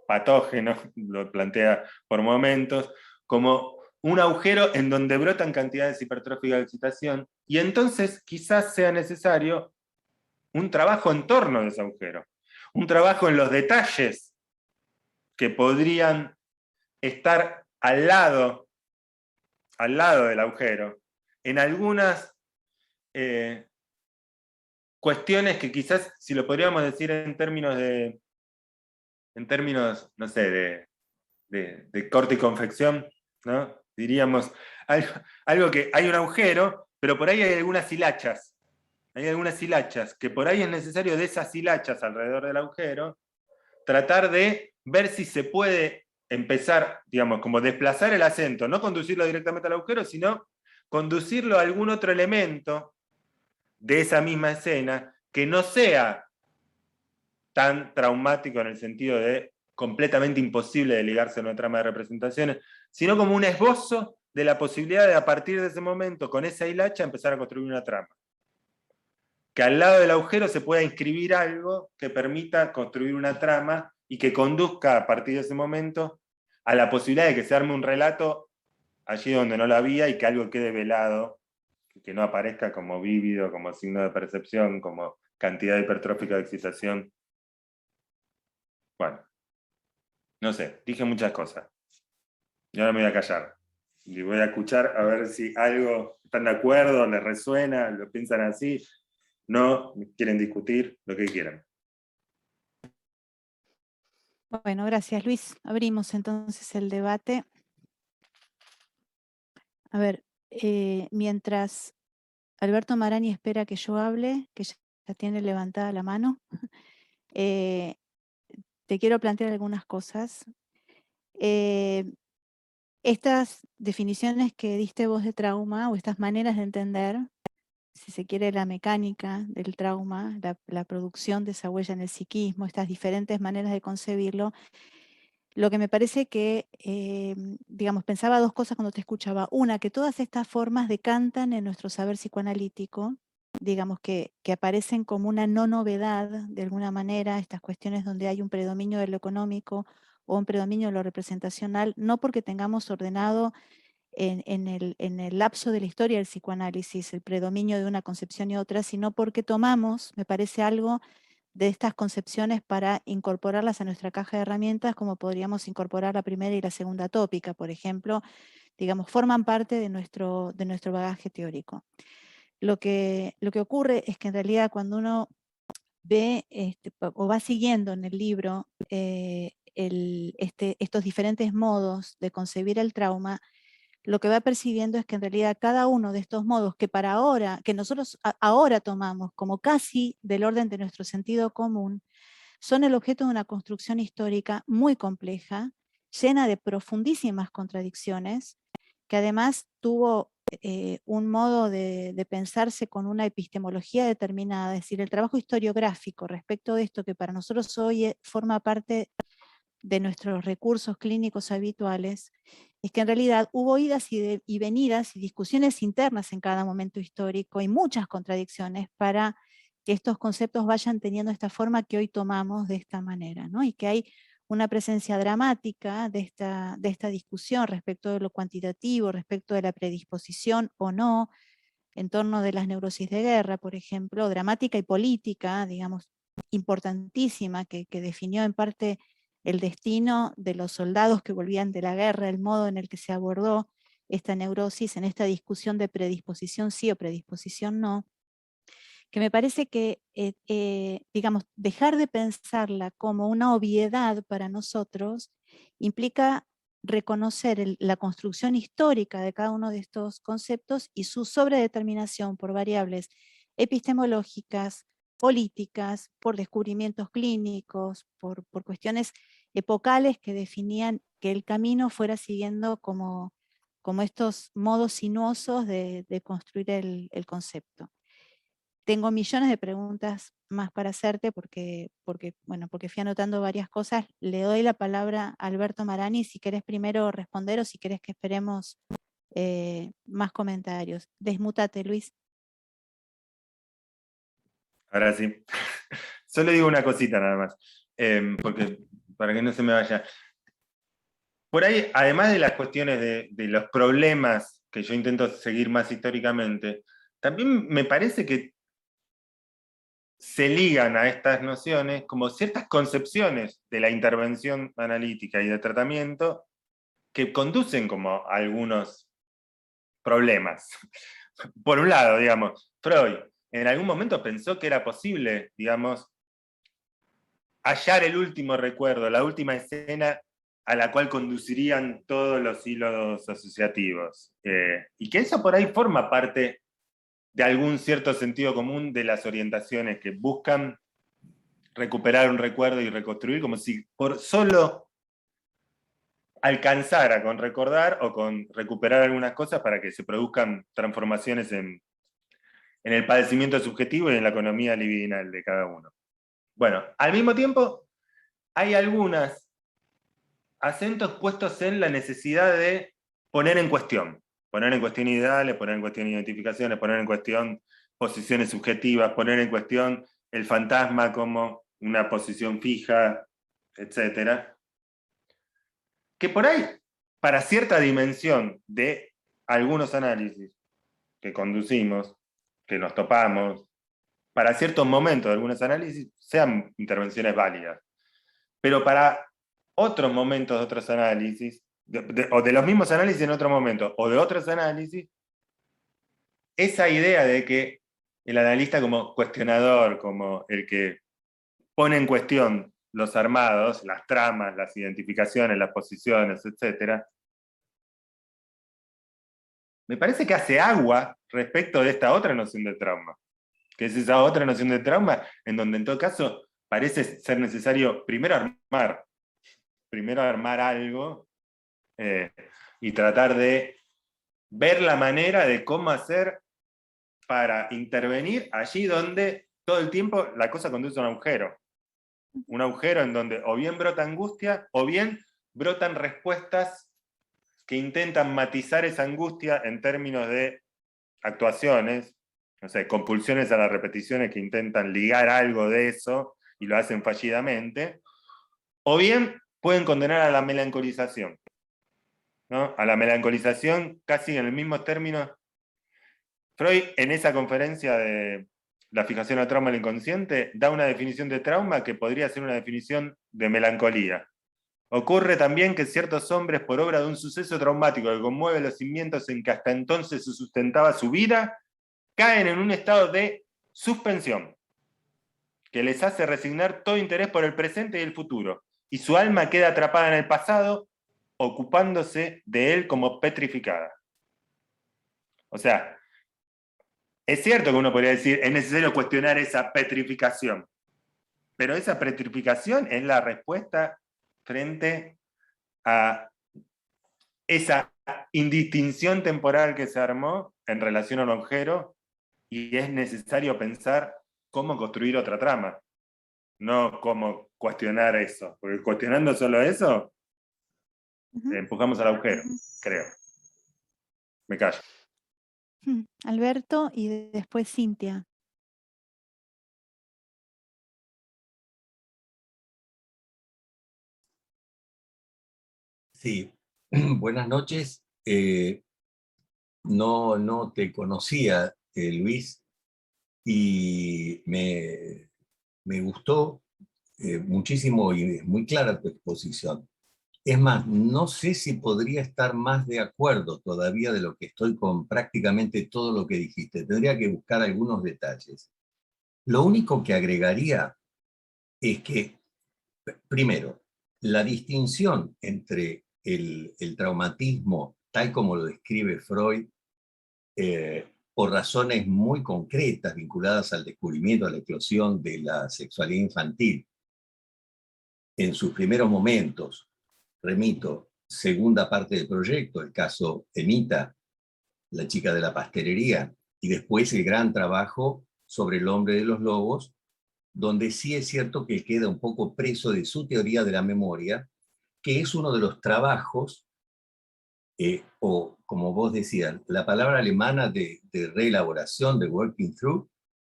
patógeno, lo plantea por momentos, como un agujero en donde brotan cantidades hipertróficas de excitación, y entonces quizás sea necesario un trabajo en torno de ese agujero, un trabajo en los detalles que podrían estar al lado del agujero, en algunas cuestiones que quizás, si lo podríamos decir en términos, no sé, de corte y confección, ¿no? Diríamos, algo que hay un agujero, pero por ahí hay algunas hilachas. Hay algunas hilachas, que por ahí es necesario de esas hilachas alrededor del agujero, tratar de ver si se puede empezar, digamos, como desplazar el acento, no conducirlo directamente al agujero, sino conducirlo a algún otro elemento de esa misma escena que no sea tan traumático en el sentido de completamente imposible de ligarse a una trama de representaciones, sino como un esbozo de la posibilidad de a partir de ese momento, con esa hilacha, empezar a construir una trama. Que al lado del agujero se pueda inscribir algo que permita construir una trama y que conduzca a partir de ese momento a la posibilidad de que se arme un relato allí donde no lo había y que algo quede velado, que no aparezca como vívido, como signo de percepción, como cantidad hipertrófica de excitación. Bueno, no sé, dije muchas cosas. Y ahora me voy a callar. Y voy a escuchar a ver si algo están de acuerdo, les resuena, lo piensan así, no, quieren discutir, lo que quieran. Bueno, gracias Luis. Abrimos entonces el debate. A ver, mientras Alberto Marani espera que yo hable, que ya tiene levantada la mano, te quiero plantear algunas cosas. Estas definiciones que diste vos de trauma, o estas maneras de entender, si se quiere, la mecánica del trauma, la producción de esa huella en el psiquismo, estas diferentes maneras de concebirlo, lo que me parece que, digamos, pensaba dos cosas cuando te escuchaba. Una, que todas estas formas decantan en nuestro saber psicoanalítico, digamos que aparecen como una no novedad, de alguna manera, estas cuestiones donde hay un predominio de lo económico o un predominio de lo representacional, no porque tengamos ordenado en el lapso de la historia del psicoanálisis el predominio de una concepción y otra, sino porque tomamos, me parece, algo de estas concepciones para incorporarlas a nuestra caja de herramientas, como podríamos incorporar la primera y la segunda tópica, por ejemplo, digamos, forman parte de nuestro bagaje teórico. Lo que ocurre es que en realidad cuando uno ve o va siguiendo en el libro estos diferentes modos de concebir el trauma, lo que va percibiendo es que en realidad cada uno de estos modos que nosotros ahora tomamos como casi del orden de nuestro sentido común, son el objeto de una construcción histórica muy compleja, llena de profundísimas contradicciones, que además tuvo un modo de pensarse con una epistemología determinada, es decir, el trabajo historiográfico respecto de esto que para nosotros hoy forma parte de nuestros recursos clínicos habituales, es que en realidad hubo idas y venidas y discusiones internas en cada momento histórico y muchas contradicciones para que estos conceptos vayan teniendo esta forma que hoy tomamos de esta manera, ¿no? Y que hay una presencia dramática de esta discusión respecto de lo cuantitativo, respecto de la predisposición o no, en torno de las neurosis de guerra, por ejemplo, dramática y política, digamos, importantísima, que definió en parte el destino de los soldados que volvían de la guerra, el modo en el que se abordó esta neurosis en esta discusión de predisposición sí o predisposición no, que me parece que, digamos, dejar de pensarla como una obviedad para nosotros implica reconocer la construcción histórica de cada uno de estos conceptos y su sobredeterminación por variables epistemológicas, políticas, por descubrimientos clínicos, por cuestiones epocales que definían que el camino fuera siguiendo como estos modos sinuosos de construir el concepto. Tengo millones de preguntas más para hacerte porque fui anotando varias cosas. Le doy la palabra a Alberto Marani, si querés primero responder o si querés que esperemos más comentarios. Desmútate, Luis. Ahora sí. Solo digo una cosita nada más, porque para que no se me vaya. Por ahí, además de las cuestiones de los problemas que yo intento seguir más históricamente, también me parece que se ligan a estas nociones como ciertas concepciones de la intervención analítica y de tratamiento que conducen como a algunos problemas. Por un lado, digamos, Freud en algún momento pensó que era posible, digamos, hallar el último recuerdo, la última escena a la cual conducirían todos los hilos asociativos. Y que eso por ahí forma parte de algún cierto sentido común de las orientaciones que buscan recuperar un recuerdo y reconstruir, como si por solo alcanzara con recordar o con recuperar algunas cosas para que se produzcan transformaciones en el padecimiento subjetivo y en la economía libidinal de cada uno. Bueno, al mismo tiempo, hay algunos acentos puestos en la necesidad de poner en cuestión ideales, poner en cuestión identificaciones, poner en cuestión posiciones subjetivas, poner en cuestión el fantasma como una posición fija, etc. Que por ahí, para cierta dimensión de algunos análisis que conducimos, que nos topamos, para ciertos momentos de algunos análisis, sean intervenciones válidas. Pero para otros momentos de otros análisis, o de los mismos análisis en otro momento, o de otros análisis, esa idea de que el analista como cuestionador, como el que pone en cuestión los armados, las tramas, las identificaciones, las posiciones, etc., me parece que hace agua respecto de esta otra noción de trauma, que es esa otra noción de trauma en donde en todo caso parece ser necesario primero armar algo y tratar de ver la manera de cómo hacer para intervenir allí donde todo el tiempo la cosa conduce a un agujero. Un agujero en donde o bien brota angustia o bien brotan respuestas que intentan matizar esa angustia en términos de actuaciones, no sé, compulsiones a las repeticiones que intentan ligar algo de eso y lo hacen fallidamente, o bien pueden condenar a la melancolización, ¿no? A la melancolización casi en el mismo término. Freud, en esa conferencia de la fijación al trauma del inconsciente, da una definición de trauma que podría ser una definición de melancolía. Ocurre también que ciertos hombres, por obra de un suceso traumático que conmueve los cimientos en que hasta entonces se sustentaba su vida, caen en un estado de suspensión, que les hace resignar todo interés por el presente y el futuro, y su alma queda atrapada en el pasado, ocupándose de él como petrificada. O sea, es cierto que uno podría decir, es necesario cuestionar esa petrificación, pero esa petrificación es la respuesta frente a esa indistinción temporal que se armó en relación al agujero, y es necesario pensar cómo construir otra trama, no cómo cuestionar eso, porque cuestionando solo eso, empujamos al agujero, creo. Me callo. Alberto y después Cintia. Sí, buenas noches. No te conocía, Luis, y me gustó muchísimo y es muy clara tu exposición. Es más, no sé si podría estar más de acuerdo todavía de lo que estoy con prácticamente todo lo que dijiste. Tendría que buscar algunos detalles. Lo único que agregaría es que, primero, la distinción entre el traumatismo, tal como lo describe Freud, por razones muy concretas vinculadas al descubrimiento, a la eclosión de la sexualidad infantil, en sus primeros momentos, remito, segunda parte del proyecto, el caso Emita, la chica de la pastelería, y después el gran trabajo sobre el hombre de los lobos, donde sí es cierto que queda un poco preso de su teoría de la memoria, que es uno de los trabajos, o como vos decías, la palabra alemana de reelaboración, de working through,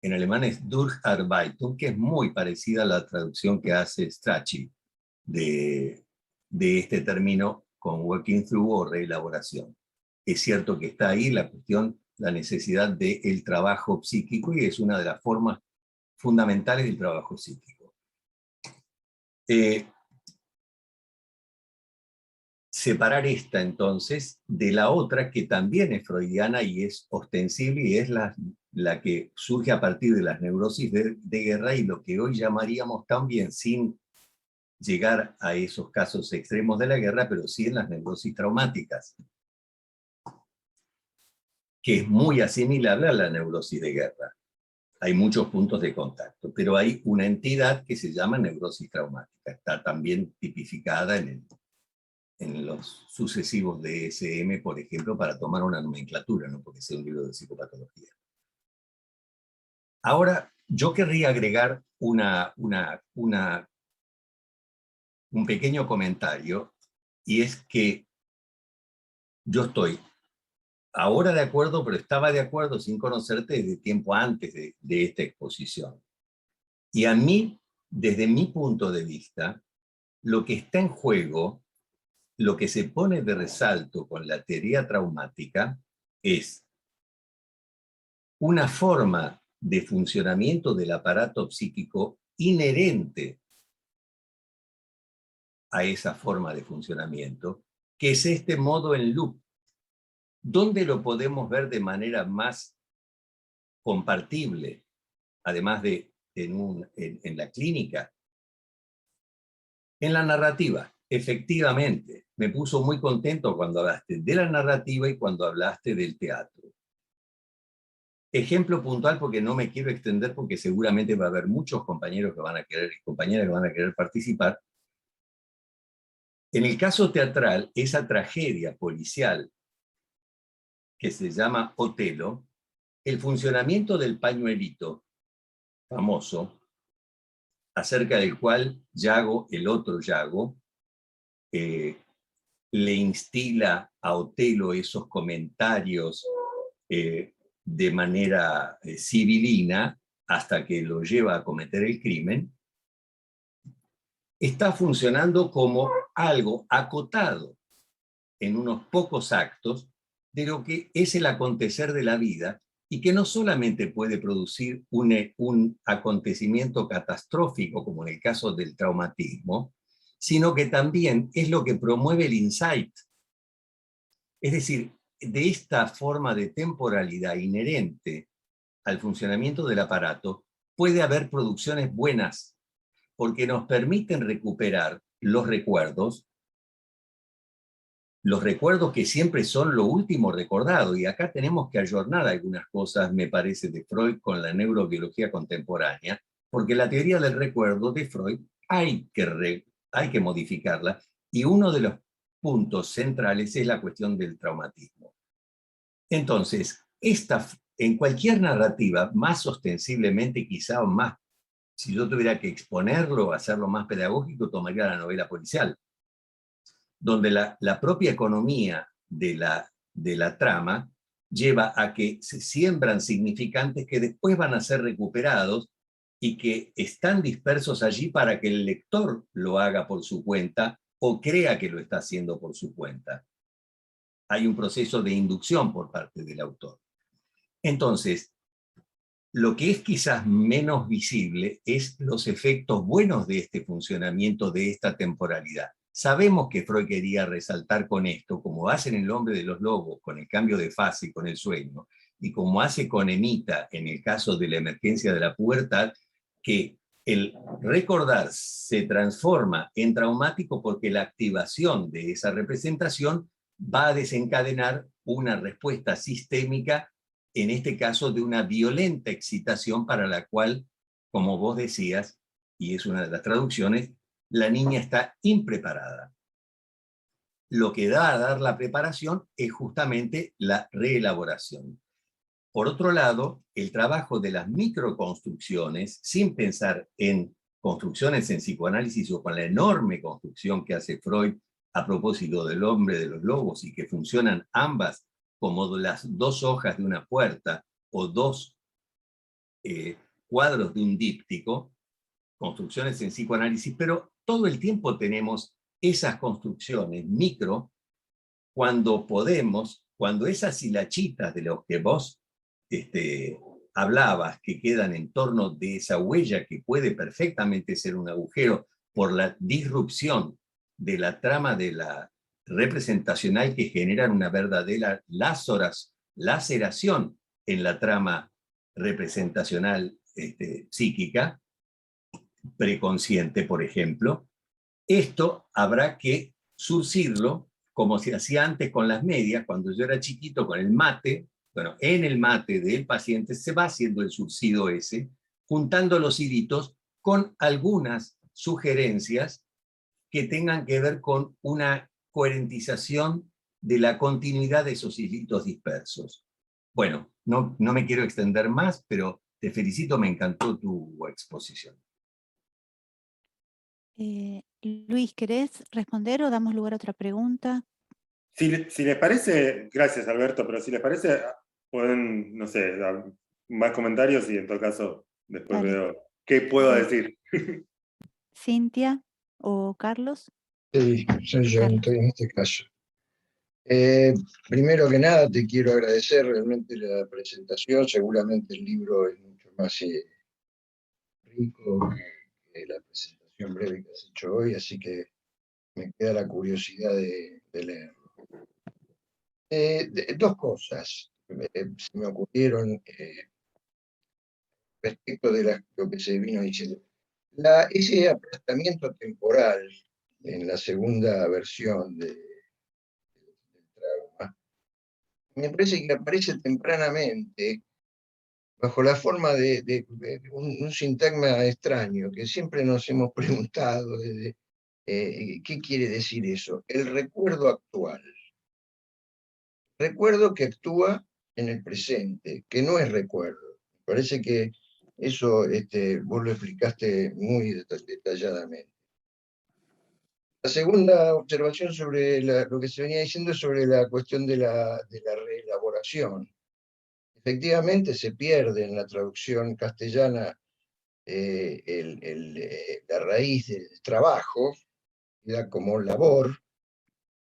en alemán es Durcharbeitung, que es muy parecida a la traducción que hace Strachey de este término con working through o reelaboración. Es cierto que está ahí la cuestión, la necesidad del trabajo psíquico, y es una de las formas fundamentales del trabajo psíquico. Separar esta entonces de la otra que también es freudiana y es ostensible, y es la que surge a partir de las neurosis de guerra, y lo que hoy llamaríamos también, sin llegar a esos casos extremos de la guerra, pero sí en las neurosis traumáticas, que es muy asimilable a la neurosis de guerra. Hay muchos puntos de contacto, pero hay una entidad que se llama neurosis traumática. Está también tipificada en los sucesivos DSM, por ejemplo, para tomar una nomenclatura, no porque sea un libro de psicopatología. Ahora, yo querría agregar un pequeño comentario, y es que yo estoy ahora de acuerdo, pero estaba de acuerdo sin conocerte desde tiempo antes de esta exposición. Y a mí, desde mi punto de vista, lo que está en juego, lo que se pone de resalto con la teoría traumática, es una forma de funcionamiento del aparato psíquico inherente a esa forma de funcionamiento, que es este modo en loop. ¿Dónde lo podemos ver de manera más compartible, además de en la clínica? En la narrativa, efectivamente. Me puso muy contento cuando hablaste de la narrativa y cuando hablaste del teatro. Ejemplo puntual, porque no me quiero extender, porque seguramente va a haber muchos compañeros que van a querer y compañeras que van a querer participar. En el caso teatral, esa tragedia policial que se llama Otelo, el funcionamiento del pañuelito famoso, acerca del cual Yago, el otro Yago, le instila a Otelo esos comentarios de manera civilina hasta que lo lleva a cometer el crimen, está funcionando como algo acotado en unos pocos actos de lo que es el acontecer de la vida, y que no solamente puede producir un acontecimiento catastrófico, como en el caso del traumatismo, sino que también es lo que promueve el insight. Es decir, de esta forma de temporalidad inherente al funcionamiento del aparato, puede haber producciones buenas, porque nos permiten recuperar los recuerdos que siempre son lo último recordado. Y acá tenemos que ayornar algunas cosas, me parece, de Freud con la neurobiología contemporánea, porque la teoría del recuerdo de Freud hay que modificarla, y uno de los puntos centrales es la cuestión del traumatismo. Entonces, en cualquier narrativa, más ostensiblemente quizá o más, si yo tuviera que exponerlo, hacerlo más pedagógico, tomaría la novela policial, donde la propia economía de la trama lleva a que se siembran significantes que después van a ser recuperados y que están dispersos allí para que el lector lo haga por su cuenta o crea que lo está haciendo por su cuenta. Hay un proceso de inducción por parte del autor. Entonces, lo que es quizás menos visible es los efectos buenos de este funcionamiento, de esta temporalidad. Sabemos que Freud quería resaltar con esto, como hace en El hombre de los lobos, con el cambio de fase y con el sueño, y como hace con Emita en el caso de la emergencia de la pubertad, que el recordar se transforma en traumático porque la activación de esa representación va a desencadenar una respuesta sistémica, en este caso de una violenta excitación para la cual, como vos decías, y es una de las traducciones, la niña está impreparada. Lo que da a dar la preparación es justamente la reelaboración. Por otro lado, el trabajo de las microconstrucciones, sin pensar en construcciones en psicoanálisis o con la enorme construcción que hace Freud a propósito del hombre de los lobos y que funcionan ambas como las dos hojas de una puerta o dos cuadros de un díptico, construcciones en psicoanálisis, pero todo el tiempo tenemos esas construcciones micro cuando podemos, cuando esas hilachitas de los que vos hablabas, que quedan en torno de esa huella que puede perfectamente ser un agujero por la disrupción de la trama de la representacional que generan una verdadera laceración en la trama representacional psíquica, preconsciente, por ejemplo. Esto habrá que surcirlo, como se hacía antes con las medias, cuando yo era chiquito, con el mate. Bueno, en el mate del paciente se va haciendo el surcido ese, juntando los hilitos con algunas sugerencias que tengan que ver con una coherentización de la continuidad de esos hilitos dispersos. Bueno, no me quiero extender más, pero te felicito, me encantó tu exposición. Luis, ¿querés responder o damos lugar a otra pregunta? Si les parece, gracias Alberto, pero si les parece, pueden, no sé, dar más comentarios y en todo caso después Dale. veo qué puedo decir. Cintia o Carlos. Sí, soy yo Carlos. en este caso. Primero que nada te quiero agradecer realmente la presentación. Seguramente el libro es mucho más rico que la presentación breve que has hecho hoy, así que me queda la curiosidad de leerlo. Dos cosas se me ocurrieron respecto de lo que se vino diciendo. Ese aplastamiento temporal en la segunda versión del trauma, me parece que aparece tempranamente bajo la forma de un sintagma extraño que siempre nos hemos preguntado ¿qué quiere decir eso? El recuerdo actual. Recuerdo que actúa en el presente, que no es recuerdo. Me parece que eso vos lo explicaste muy detalladamente. La segunda observación sobre lo que se venía diciendo sobre la cuestión de la reelaboración. Efectivamente se pierde en la traducción castellana la raíz del trabajo, queda como labor,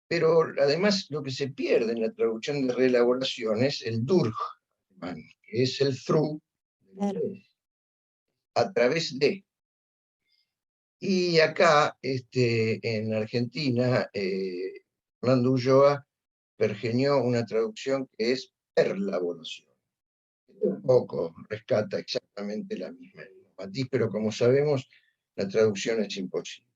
pero además lo que se pierde en la traducción de reelaboración es el durch, que es el through, a través de. Y acá, en Argentina, Fernando Ulloa pergeñó una traducción que es perlaboración. Un poco rescata exactamente la misma matiz, pero como sabemos, la traducción es imposible.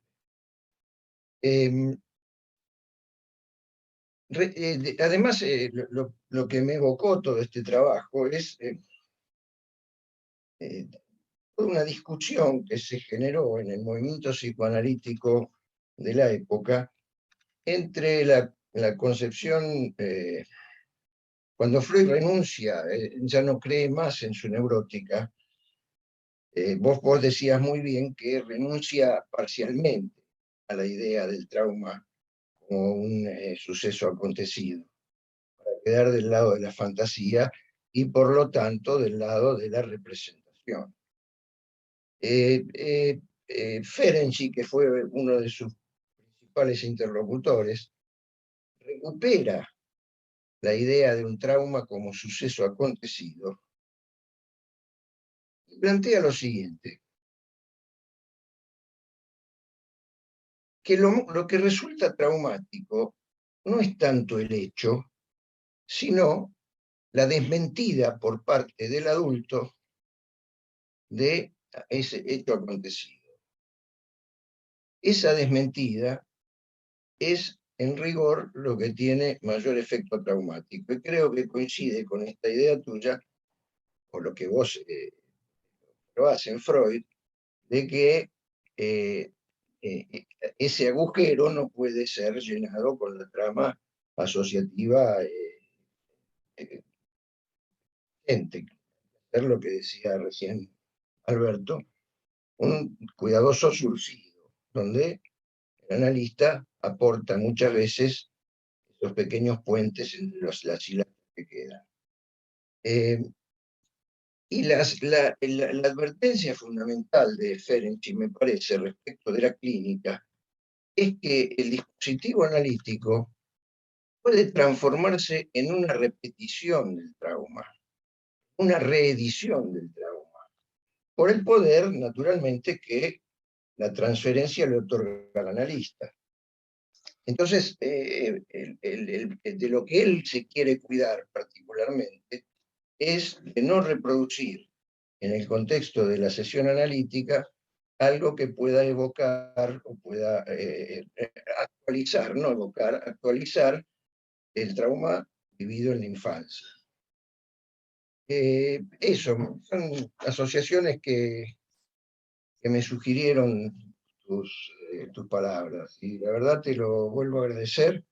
Además, lo que me evocó todo este trabajo es toda una discusión que se generó en el movimiento psicoanalítico de la época entre la concepción, cuando Freud renuncia, ya no cree más en su neurótica. Vos decías muy bien que renuncia parcialmente a la idea del trauma como un suceso acontecido, para quedar del lado de la fantasía y por lo tanto del lado de la representación. Ferenczi, que fue uno de sus principales interlocutores, recupera la idea de un trauma como suceso acontecido y plantea lo siguiente, que lo que resulta traumático no es tanto el hecho, sino la desmentida por parte del adulto de ese hecho acontecido. Esa desmentida es, en rigor, lo que tiene mayor efecto traumático. Y creo que coincide con esta idea tuya, o lo que vos lo haces en Freud, de que ese agujero no puede ser llenado con la trama asociativa es lo que decía recién Alberto, un cuidadoso surcido, donde el analista aporta muchas veces esos pequeños puentes entre las hilas que quedan. Y la advertencia fundamental de Ferenczi, me parece, respecto de la clínica, es que el dispositivo analítico puede transformarse en una repetición del trauma, una reedición del trauma, por el poder, naturalmente, que la transferencia le otorga al analista. Entonces, de lo que él se quiere cuidar particularmente es de no reproducir en el contexto de la sesión analítica algo que pueda evocar o pueda actualizar, no evocar, actualizar el trauma vivido en la infancia. Eso, son asociaciones que me sugirieron tus palabras, y la verdad te lo vuelvo a agradecer,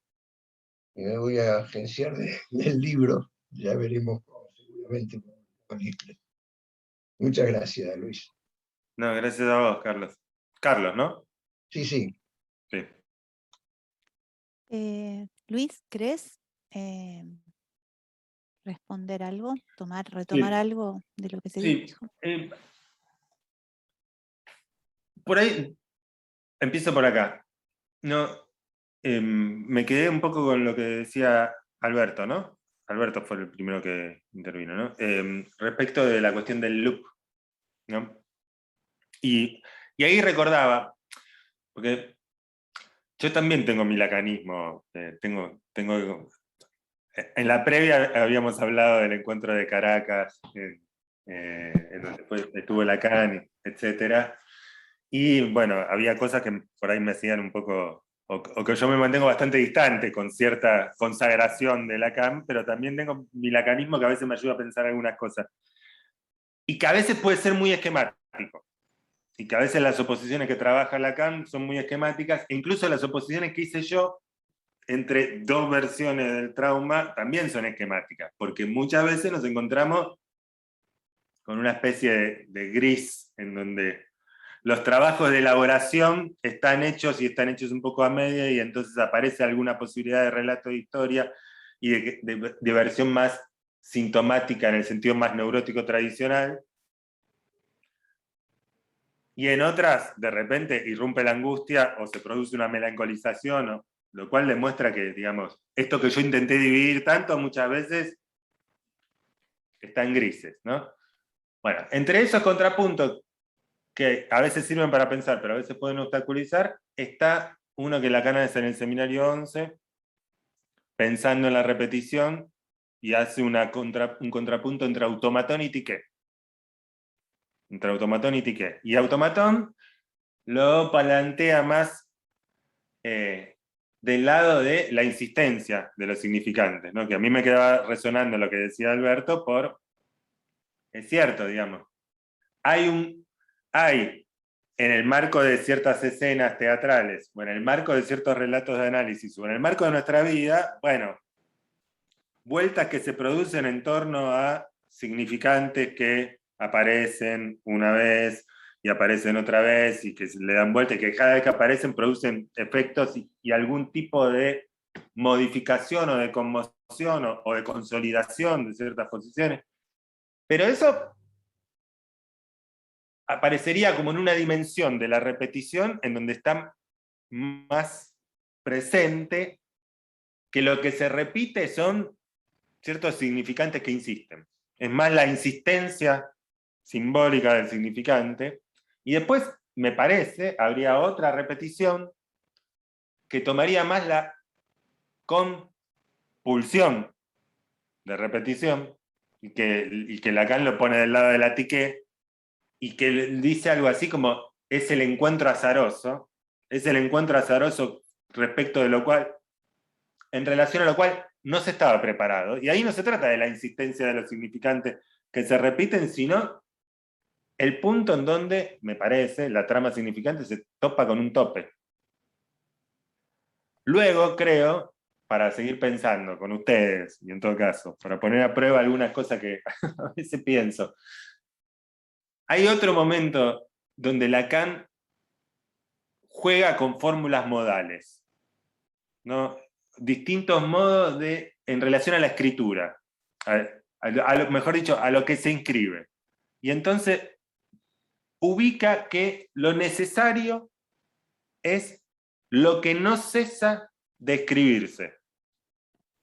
y me voy a agenciar del libro, ya veremos cómo, seguramente disponible. Muchas gracias, Luis. No, gracias a vos, Carlos. Carlos, ¿no? Sí, sí. Sí. Luis, ¿querés responder algo? ¿Retomar Sí. algo de lo que se Sí. dijo? Por ahí, empiezo por acá. No, me quedé un poco con lo que decía Alberto, ¿no? Alberto fue el primero que intervino, ¿no? Respecto de la cuestión del loop, ¿no? Y ahí recordaba, porque yo también tengo mi lacanismo, en la previa habíamos hablado del encuentro de Caracas, en donde estuvo Lacan, etc. Y bueno, había cosas que por ahí me hacían un poco, o que yo me mantengo bastante distante con cierta consagración de Lacan, pero también tengo mi lacanismo que a veces me ayuda a pensar algunas cosas. Y que a veces puede ser muy esquemático. Y que a veces las oposiciones que trabaja Lacan son muy esquemáticas, e incluso las oposiciones que hice yo entre dos versiones del trauma también son esquemáticas, porque muchas veces nos encontramos con una especie de gris en donde los trabajos de elaboración están hechos y están hechos un poco a media, y entonces aparece alguna posibilidad de relato de historia y de versión más sintomática en el sentido más neurótico tradicional. Y en otras, de repente, irrumpe la angustia o se produce una melancolización, lo cual demuestra que, digamos, esto que yo intenté dividir tanto muchas veces está en grises, ¿no? Bueno, entre esos contrapuntos que a veces sirven para pensar, pero a veces pueden obstaculizar, está uno que Lacan hace en el seminario 11, pensando en la repetición, y hace un contrapunto entre automatón y tiqué. Entre automatón y tiqué. Y automatón lo plantea más del lado de la insistencia de los significantes, ¿no? Que a mí me quedaba resonando lo que decía Alberto es cierto, digamos, hay en el marco de ciertas escenas teatrales, o en el marco de ciertos relatos de análisis, o en el marco de nuestra vida, bueno, vueltas que se producen en torno a significantes que aparecen una vez y aparecen otra vez y que le dan vuelta, y que cada vez que aparecen producen efectos y algún tipo de modificación o de conmoción o de consolidación de ciertas posiciones. Pero eso aparecería como en una dimensión de la repetición en donde está más presente que lo que se repite son ciertos significantes que insisten. Es más la insistencia simbólica del significante. Y después, me parece, habría otra repetición que tomaría más la compulsión de repetición, y que Lacan lo pone del lado de la tique, y que dice algo así como, es el encuentro azaroso respecto de lo cual, en relación a lo cual no se estaba preparado. Y ahí no se trata de la insistencia de los significantes que se repiten, sino el punto en donde, me parece, la trama significante se topa con un tope. Luego, creo, para seguir pensando con ustedes, y en todo caso, para poner a prueba algunas cosas que a veces pienso, hay otro momento donde Lacan juega con fórmulas modales, ¿no? Distintos modos en relación a la escritura, mejor dicho, a lo que se inscribe. Y entonces ubica que lo necesario es lo que no cesa de escribirse.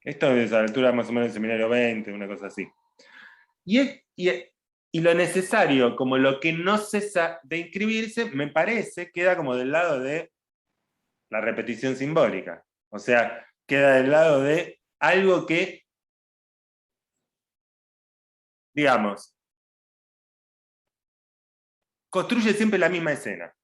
Esto es a la altura más o menos del seminario 20, una cosa así. Y lo necesario, como lo que no cesa de inscribirse, me parece, queda como del lado de la repetición simbólica. O sea, queda del lado de algo que, digamos, construye siempre la misma escena,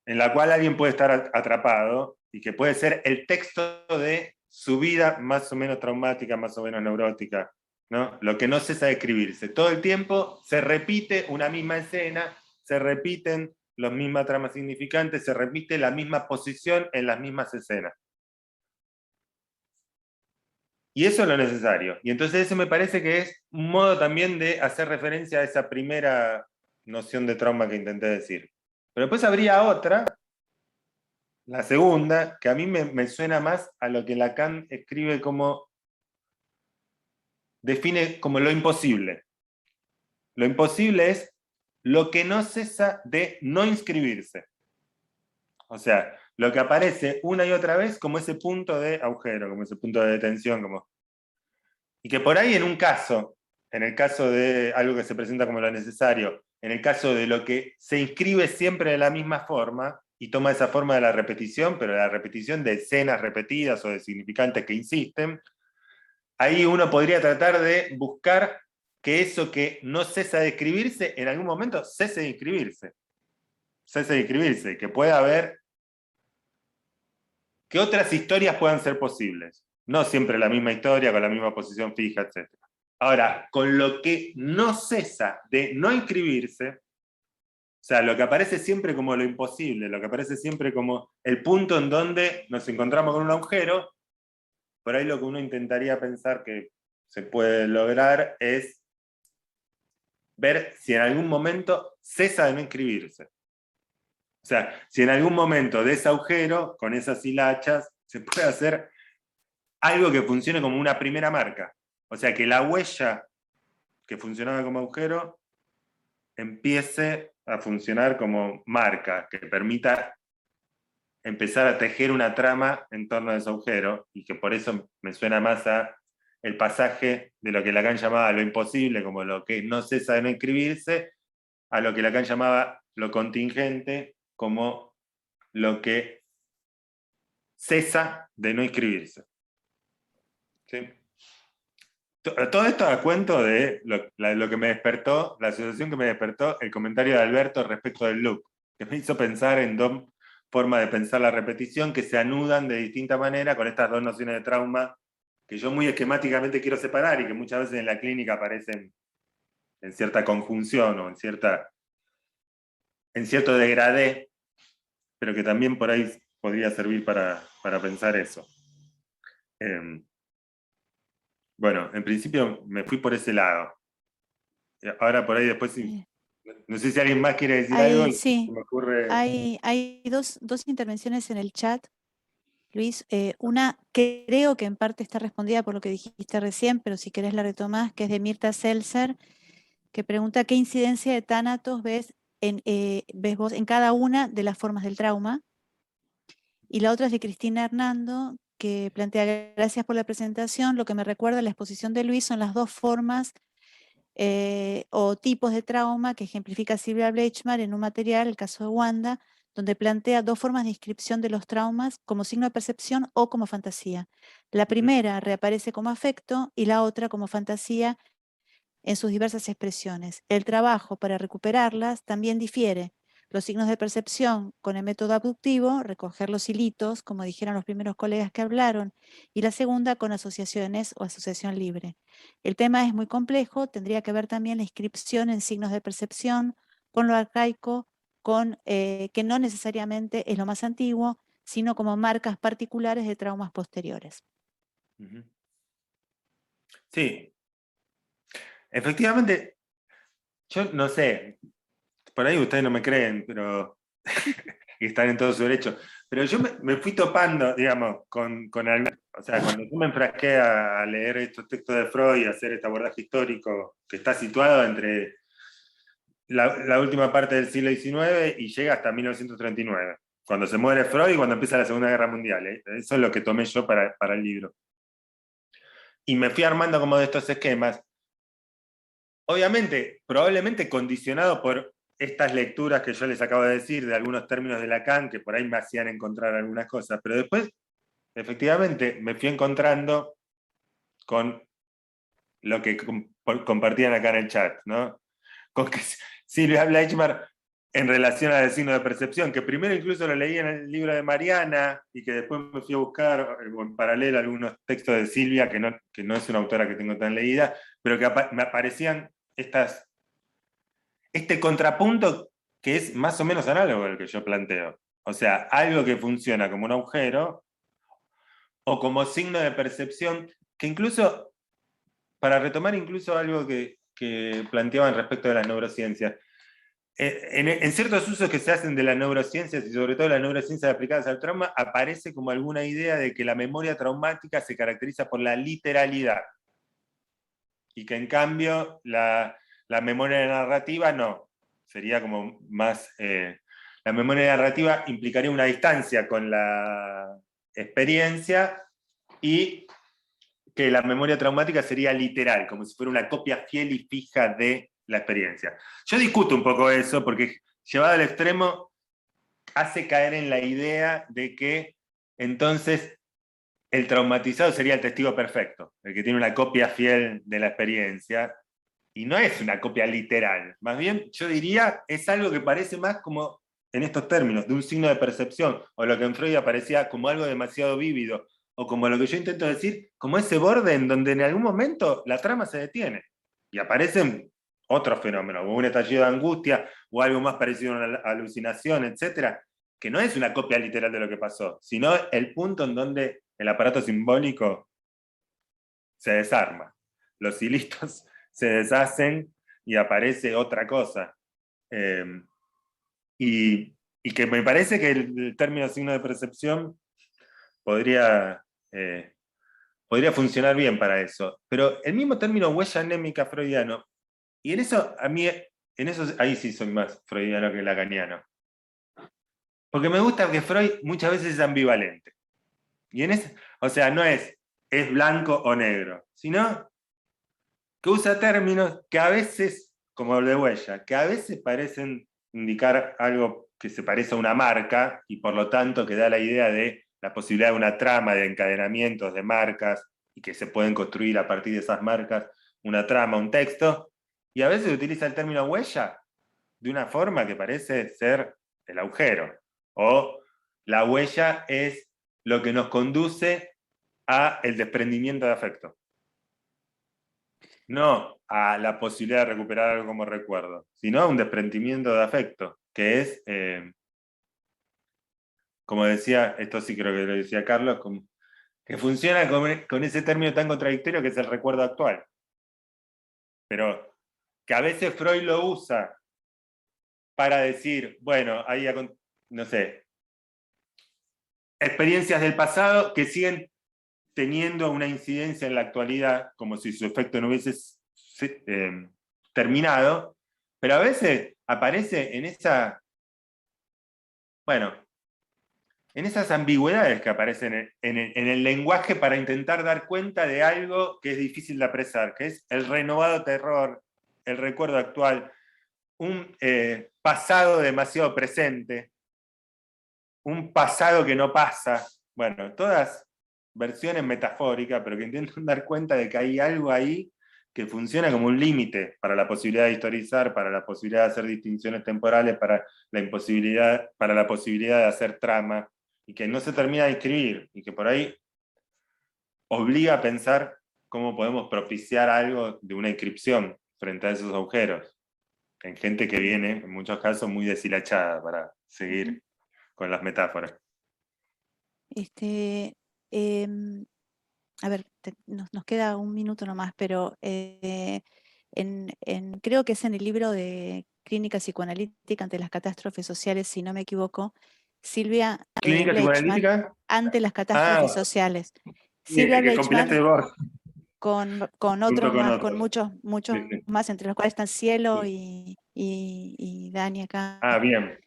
en la cual alguien puede estar atrapado y que puede ser el texto de su vida más o menos traumática, más o menos neurótica, ¿no? Lo que no cesa de escribirse. Todo el tiempo se repite una misma escena, se repiten las mismas tramas significantes, se repite la misma posición en las mismas escenas. Y eso es lo necesario. Y entonces eso me parece que es un modo también de hacer referencia a esa primera noción de trauma que intenté decir. Pero después habría otra, la segunda, que a mí me suena más a lo que Lacan escribe como, define como lo imposible. Lo imposible es lo que no cesa de no inscribirse. O sea, lo que aparece una y otra vez como ese punto de agujero, como ese punto de detención, como... Y que por ahí en un caso, en el caso de algo que se presenta como lo necesario, en el caso de lo que se inscribe siempre de la misma forma, y toma esa forma de la repetición, pero la repetición de escenas repetidas o de significantes que insisten, ahí uno podría tratar de buscar que eso que no cesa de escribirse, en algún momento cese de inscribirse. Cese de inscribirse, que pueda haber, que otras historias puedan ser posibles. No siempre la misma historia, con la misma posición fija, etc. Ahora, con lo que no cesa de no inscribirse, o sea, lo que aparece siempre como lo imposible, lo que aparece siempre como el punto en donde nos encontramos con un agujero, por ahí lo que uno intentaría pensar que se puede lograr es ver si en algún momento cesa de no inscribirse. O sea, si en algún momento de ese agujero, con esas hilachas, se puede hacer algo que funcione como una primera marca. O sea, que la huella que funcionaba como agujero empiece a funcionar como marca, que permita empezar a tejer una trama en torno a ese agujero, y que por eso me suena más a el pasaje de lo que Lacan llamaba lo imposible, como lo que no cesa de no inscribirse, a lo que Lacan llamaba lo contingente, como lo que cesa de no inscribirse. ¿Sí? Todo esto a cuento de lo que me despertó, la asociación que me despertó el comentario de Alberto respecto del loop, que me hizo pensar en dos formas de pensar la repetición que se anudan de distinta manera con estas dos nociones de trauma que yo muy esquemáticamente quiero separar y que muchas veces en la clínica aparecen en cierta conjunción o en cierto degradé, pero que también por ahí podría servir para pensar eso. Bueno, en principio me fui por ese lado. Ahora por ahí después, no sé si alguien más quiere decir algo. Sí, me ocurre... hay dos intervenciones en el chat, Luis. Una que creo que en parte está respondida por lo que dijiste recién, pero si querés la retomás, que es de Mirta Seltzer, que pregunta qué incidencia de tánatos ves vos en cada una de las formas del trauma. Y la otra es de Cristina Hernando, que plantea: gracias por la presentación. Lo que me recuerda a la exposición de Luis son las dos formas o tipos de trauma que ejemplifica Silvia Bleichmar en un material, el caso de Wanda, donde plantea dos formas de inscripción de los traumas como signo de percepción o como fantasía. La primera reaparece como afecto y la otra como fantasía en sus diversas expresiones. El trabajo para recuperarlas también difiere. Los signos de percepción con el método abductivo, recoger los hilitos, como dijeron los primeros colegas que hablaron, y la segunda con asociaciones o asociación libre. El tema es muy complejo, tendría que ver también la inscripción en signos de percepción, con lo arcaico, con, que no necesariamente es lo más antiguo, sino como marcas particulares de traumas posteriores. Sí, efectivamente, yo no sé, por ahí ustedes no me creen, pero y están en todo su derecho, pero yo me fui topando, digamos, o sea, cuando yo me enfrasqué a leer estos textos de Freud y a hacer este abordaje histórico que está situado entre la última parte del siglo XIX y llega hasta 1939, cuando se muere Freud y cuando empieza la Segunda Guerra Mundial. Eso es lo que tomé yo para el libro. Y me fui armando como de estos esquemas, obviamente, probablemente condicionado por estas lecturas que yo les acabo de decir, de algunos términos de Lacan, que por ahí me hacían encontrar algunas cosas, pero después, efectivamente, me fui encontrando con lo que compartían acá en el chat, ¿no? Con que Silvia Bleichmar, en relación al signo de percepción, que primero incluso lo leí en el libro de Mariana, y que después me fui a buscar en paralelo algunos textos de Silvia, que no es una autora que tengo tan leída, pero que me aparecían este contrapunto que es más o menos análogo al que yo planteo. O sea, algo que funciona como un agujero o como signo de percepción, que incluso, para retomar incluso algo que planteaban respecto de las neurociencias, en ciertos usos que se hacen de las neurociencias, y sobre todo las neurociencias aplicadas al trauma, aparece como alguna idea de que la memoria traumática se caracteriza por la literalidad, y que en cambio la memoria narrativa no. Sería como más... la memoria narrativa implicaría una distancia con la experiencia, y que la memoria traumática sería literal, como si fuera una copia fiel y fija de la experiencia. Yo discuto un poco eso, porque llevado al extremo hace caer en la idea de que entonces el traumatizado sería el testigo perfecto, el que tiene una copia fiel de la experiencia, y no es una copia literal. Más bien, yo diría, es algo que parece más como, en estos términos, de un signo de percepción, o lo que en Freud aparecía como algo demasiado vívido, o como lo que yo intento decir, como ese borde en donde en algún momento la trama se detiene, y aparecen otros fenómenos, o un estallido de angustia, o algo más parecido a una alucinación, etcétera, que no es una copia literal de lo que pasó, sino el punto en donde el aparato simbólico se desarma. Los hilitos se deshacen y aparece otra cosa. Y que me parece que el término signo de percepción podría funcionar bien para eso. Pero el mismo término huella anémica freudiano, y en eso, ahí sí soy más freudiano que lacaniano. Porque me gusta que Freud muchas veces es ambivalente. Y o sea, no es blanco o negro, sino que usa términos que a veces, como el de huella, que a veces parecen indicar algo que se parece a una marca, y por lo tanto que da la idea de la posibilidad de una trama de encadenamientos de marcas, y que se pueden construir a partir de esas marcas una trama, un texto, y a veces utiliza el término huella de una forma que parece ser el agujero, o la huella es lo que nos conduce a el desprendimiento de afecto. No a la posibilidad de recuperar algo como recuerdo, sino a un desprendimiento de afecto, que es, como decía, esto sí creo que lo decía Carlos, que funciona con ese término tan contradictorio que es el recuerdo actual. Pero que a veces Freud lo usa para decir, bueno, hay, no sé, experiencias del pasado que siguen teniendo una incidencia en la actualidad, como si su efecto no hubiese terminado, pero a veces aparece en esa, bueno, en esas ambigüedades que aparecen en el lenguaje para intentar dar cuenta de algo que es difícil de apresar, que es el renovado terror, el recuerdo actual, un pasado demasiado presente, un pasado que no pasa. Bueno, todas versiones metafóricas, pero que intentan dar cuenta de que hay algo ahí que funciona como un límite para la posibilidad de historizar, para la posibilidad de hacer distinciones temporales, para la posibilidad de hacer trama, y que no se termina de escribir, y que por ahí obliga a pensar cómo podemos propiciar algo de una inscripción frente a esos agujeros, en gente que viene, en muchos casos, muy deshilachada para seguir con las metáforas. A ver, nos queda un minuto nomás, pero creo que es en el libro de Clínica Psicoanalítica ante las catástrofes sociales, si no me equivoco, Silvia ¿Clínica Bleichmann, psicoanalítica? ante las catástrofes sociales. Silvia Que compilaste de Bleichmann, Borges. con otros Con más, otros. con muchos Sí, sí. más, entre los cuales están Cielo Sí. y Dani acá. Bien.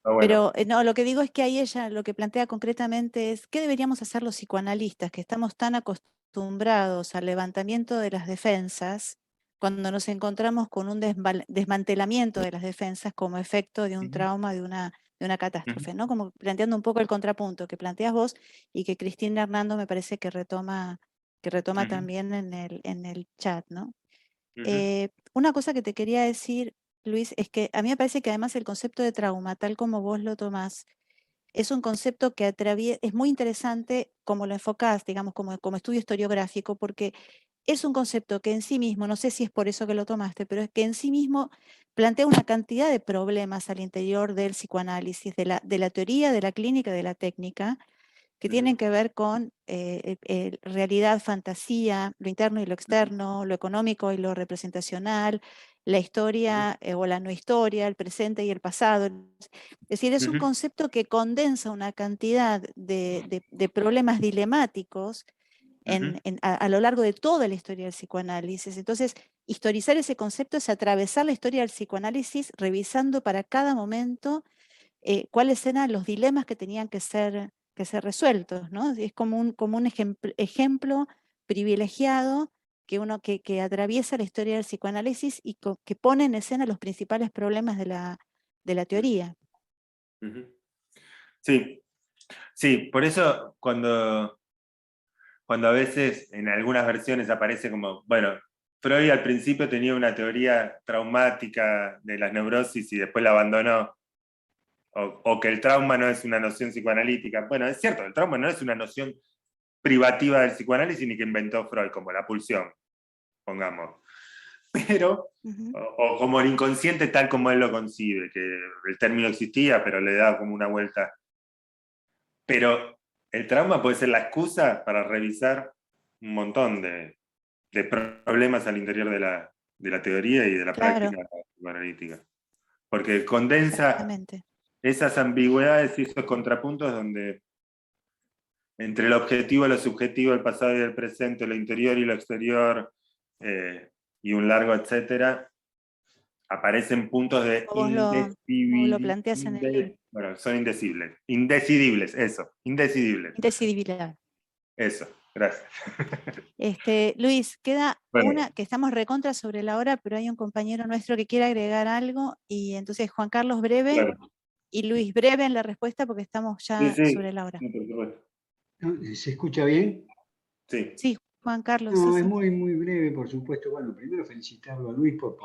Bueno. Pero no, lo que digo es que ahí ella lo que plantea concretamente es ¿qué deberíamos hacer los psicoanalistas que estamos tan acostumbrados al levantamiento de las defensas cuando nos encontramos con un desmantelamiento de las defensas como efecto de un trauma, de una catástrofe, ¿no? Como planteando un poco el contrapunto que planteas vos y que Cristina Hernando me parece que retoma también en el chat, ¿no? Una cosa que te quería decir, Luis, es que a mí me parece que además el concepto de trauma, tal como vos lo tomás, es un concepto que es muy interesante como lo enfocás, digamos, como estudio historiográfico, porque es un concepto que en sí mismo, no sé si es por eso que lo tomaste, pero es que en sí mismo plantea una cantidad de problemas al interior del psicoanálisis, de la teoría, de la clínica, de la técnica, que tienen que ver con realidad, fantasía, lo interno y lo externo, lo económico y lo representacional, la historia o la no historia, el presente y el pasado. Es decir, es un concepto que condensa una cantidad de problemas dilemáticos a lo largo de toda la historia del psicoanálisis. Entonces, historizar ese concepto es atravesar la historia del psicoanálisis revisando para cada momento cuáles eran los dilemas que tenían que ser resueltos, ¿no? Es como un ejemplo privilegiado que atraviesa la historia del psicoanálisis y que pone en escena los principales problemas de la teoría. Sí, sí, por eso cuando a veces en algunas versiones aparece como, bueno, Freud al principio tenía una teoría traumática de las neurosis y después la abandonó, o que el trauma no es una noción psicoanalítica. Bueno, es cierto, el trauma no es una noción privativa del psicoanálisis ni que inventó Freud, como la pulsión, pongamos. Pero, o como el inconsciente tal como él lo concibe, que el término existía, pero le da como una vuelta. Pero el trauma puede ser la excusa para revisar un montón de problemas al interior de la teoría y de la práctica psicoanalítica. Porque condensa esas ambigüedades y esos contrapuntos donde entre el objetivo y lo subjetivo, el pasado y el presente, lo interior y lo exterior, y un largo etcétera, aparecen puntos de indecibilidad. Bueno, son indecidibles, eso, indecidibles. Indecidibilidad. Eso, gracias. Luis, queda una que estamos recontra sobre la hora, pero hay un compañero nuestro que quiere agregar algo, y entonces Juan Carlos breve, y Luis breve en la respuesta porque estamos ya sobre la hora. Sí, por supuesto. ¿Se escucha bien? Sí. Sí, Juan Carlos. No, sí, es muy, muy breve, por supuesto. Bueno, primero felicitarlo a Luis por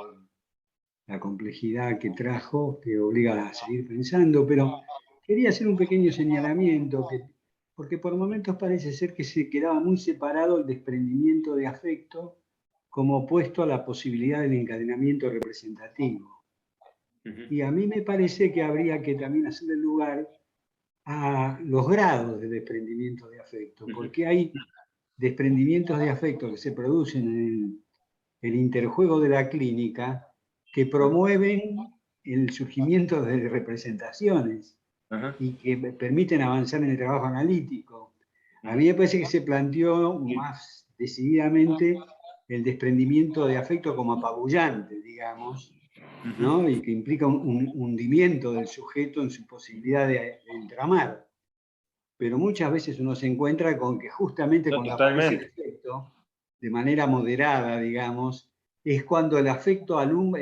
la complejidad que trajo, que obliga a seguir pensando, pero quería hacer un pequeño señalamiento, porque por momentos parece ser que se quedaba muy separado el desprendimiento de afecto como opuesto a la posibilidad del encadenamiento representativo. Y a mí me parece que habría que también hacerle lugar a los grados de desprendimiento de afecto, porque hay desprendimientos de afecto que se producen en el interjuego de la clínica que promueven el surgimiento de representaciones y que permiten avanzar en el trabajo analítico. A mí me parece que se planteó más decididamente el desprendimiento de afecto como apabullante, digamos, ¿no? Y que implica un hundimiento del sujeto en su posibilidad de entramar. Pero muchas veces uno se encuentra con que justamente No, cuando aparece el totalmente. afecto, de manera moderada, digamos, es cuando el afecto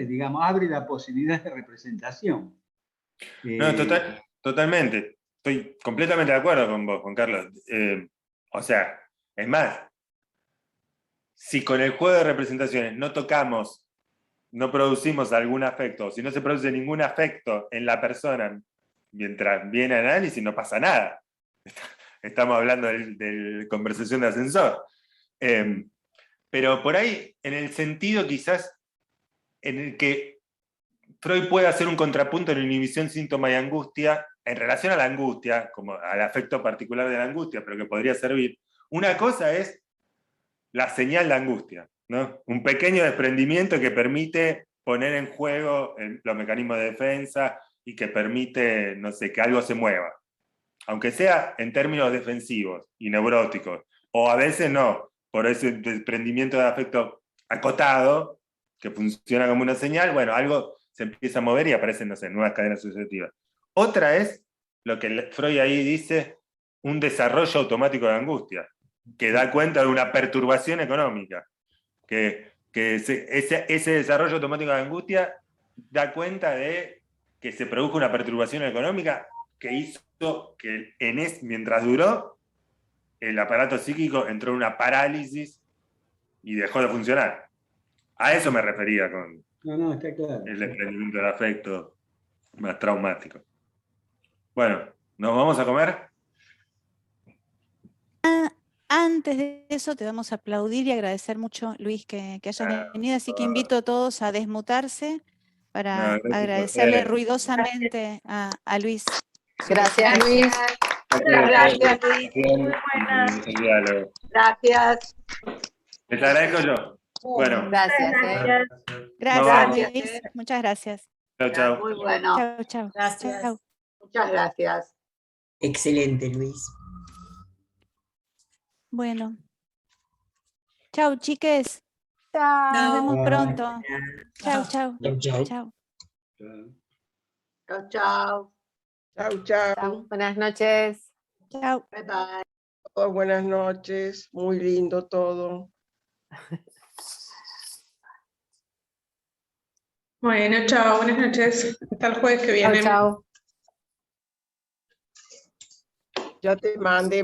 digamos, abre la posibilidad de representación. No, totalmente. Estoy completamente de acuerdo con vos, Juan Carlos. O sea, es más, si con el juego de representaciones no tocamos, no producimos algún afecto, o si no se produce ningún afecto en la persona mientras viene análisis, no pasa nada. Estamos hablando de conversación de ascensor. Pero por ahí, en el sentido quizás en el que Freud puede hacer un contrapunto en inhibición, síntoma y angustia, en relación a la angustia, como al afecto particular de la angustia, pero que podría servir. Una cosa es la señal de angustia, ¿no? Un pequeño desprendimiento que permite poner en juego los mecanismos de defensa y que permite, no sé, que algo se mueva. Aunque sea en términos defensivos y neuróticos, o a veces no, por ese desprendimiento de afecto acotado, que funciona como una señal, bueno, algo se empieza a mover y aparecen, no sé, nuevas cadenas sucesivas. Otra es lo que Freud ahí dice, un desarrollo automático de angustia, que da cuenta de una perturbación económica, que ese desarrollo automático de angustia da cuenta de que se produjo una perturbación económica que hizo que mientras duró, el aparato psíquico entró en una parálisis y dejó de funcionar. A eso me refería con No, está claro. el desprendimiento del afecto más traumático. Bueno, ¿nos vamos a comer? Antes de eso te vamos a aplaudir y agradecer mucho, Luis, que hayas venido, así que invito a todos a desmutarse para agradecerle ruidosamente a Luis. Gracias, Luis. Gracias, Luis. Muy buena. Gracias. Les agradezco yo. Bueno. Gracias. Gracias, Luis. Muchas gracias. Chao, chao. Muy bueno. Chao, chao. Gracias. Chao. Muchas gracias. Excelente, Luis. Bueno. Chao, chiques. Chao. Nos vemos pronto. Chao, chao. Chao. Chao. Chao, chao. Chau, chau. Buenas noches. Chao. Bye, bye. Oh, buenas noches. Muy lindo todo. Bueno, chao, buenas noches. Hasta el jueves que viene. Chao, chao. Ya te mandé,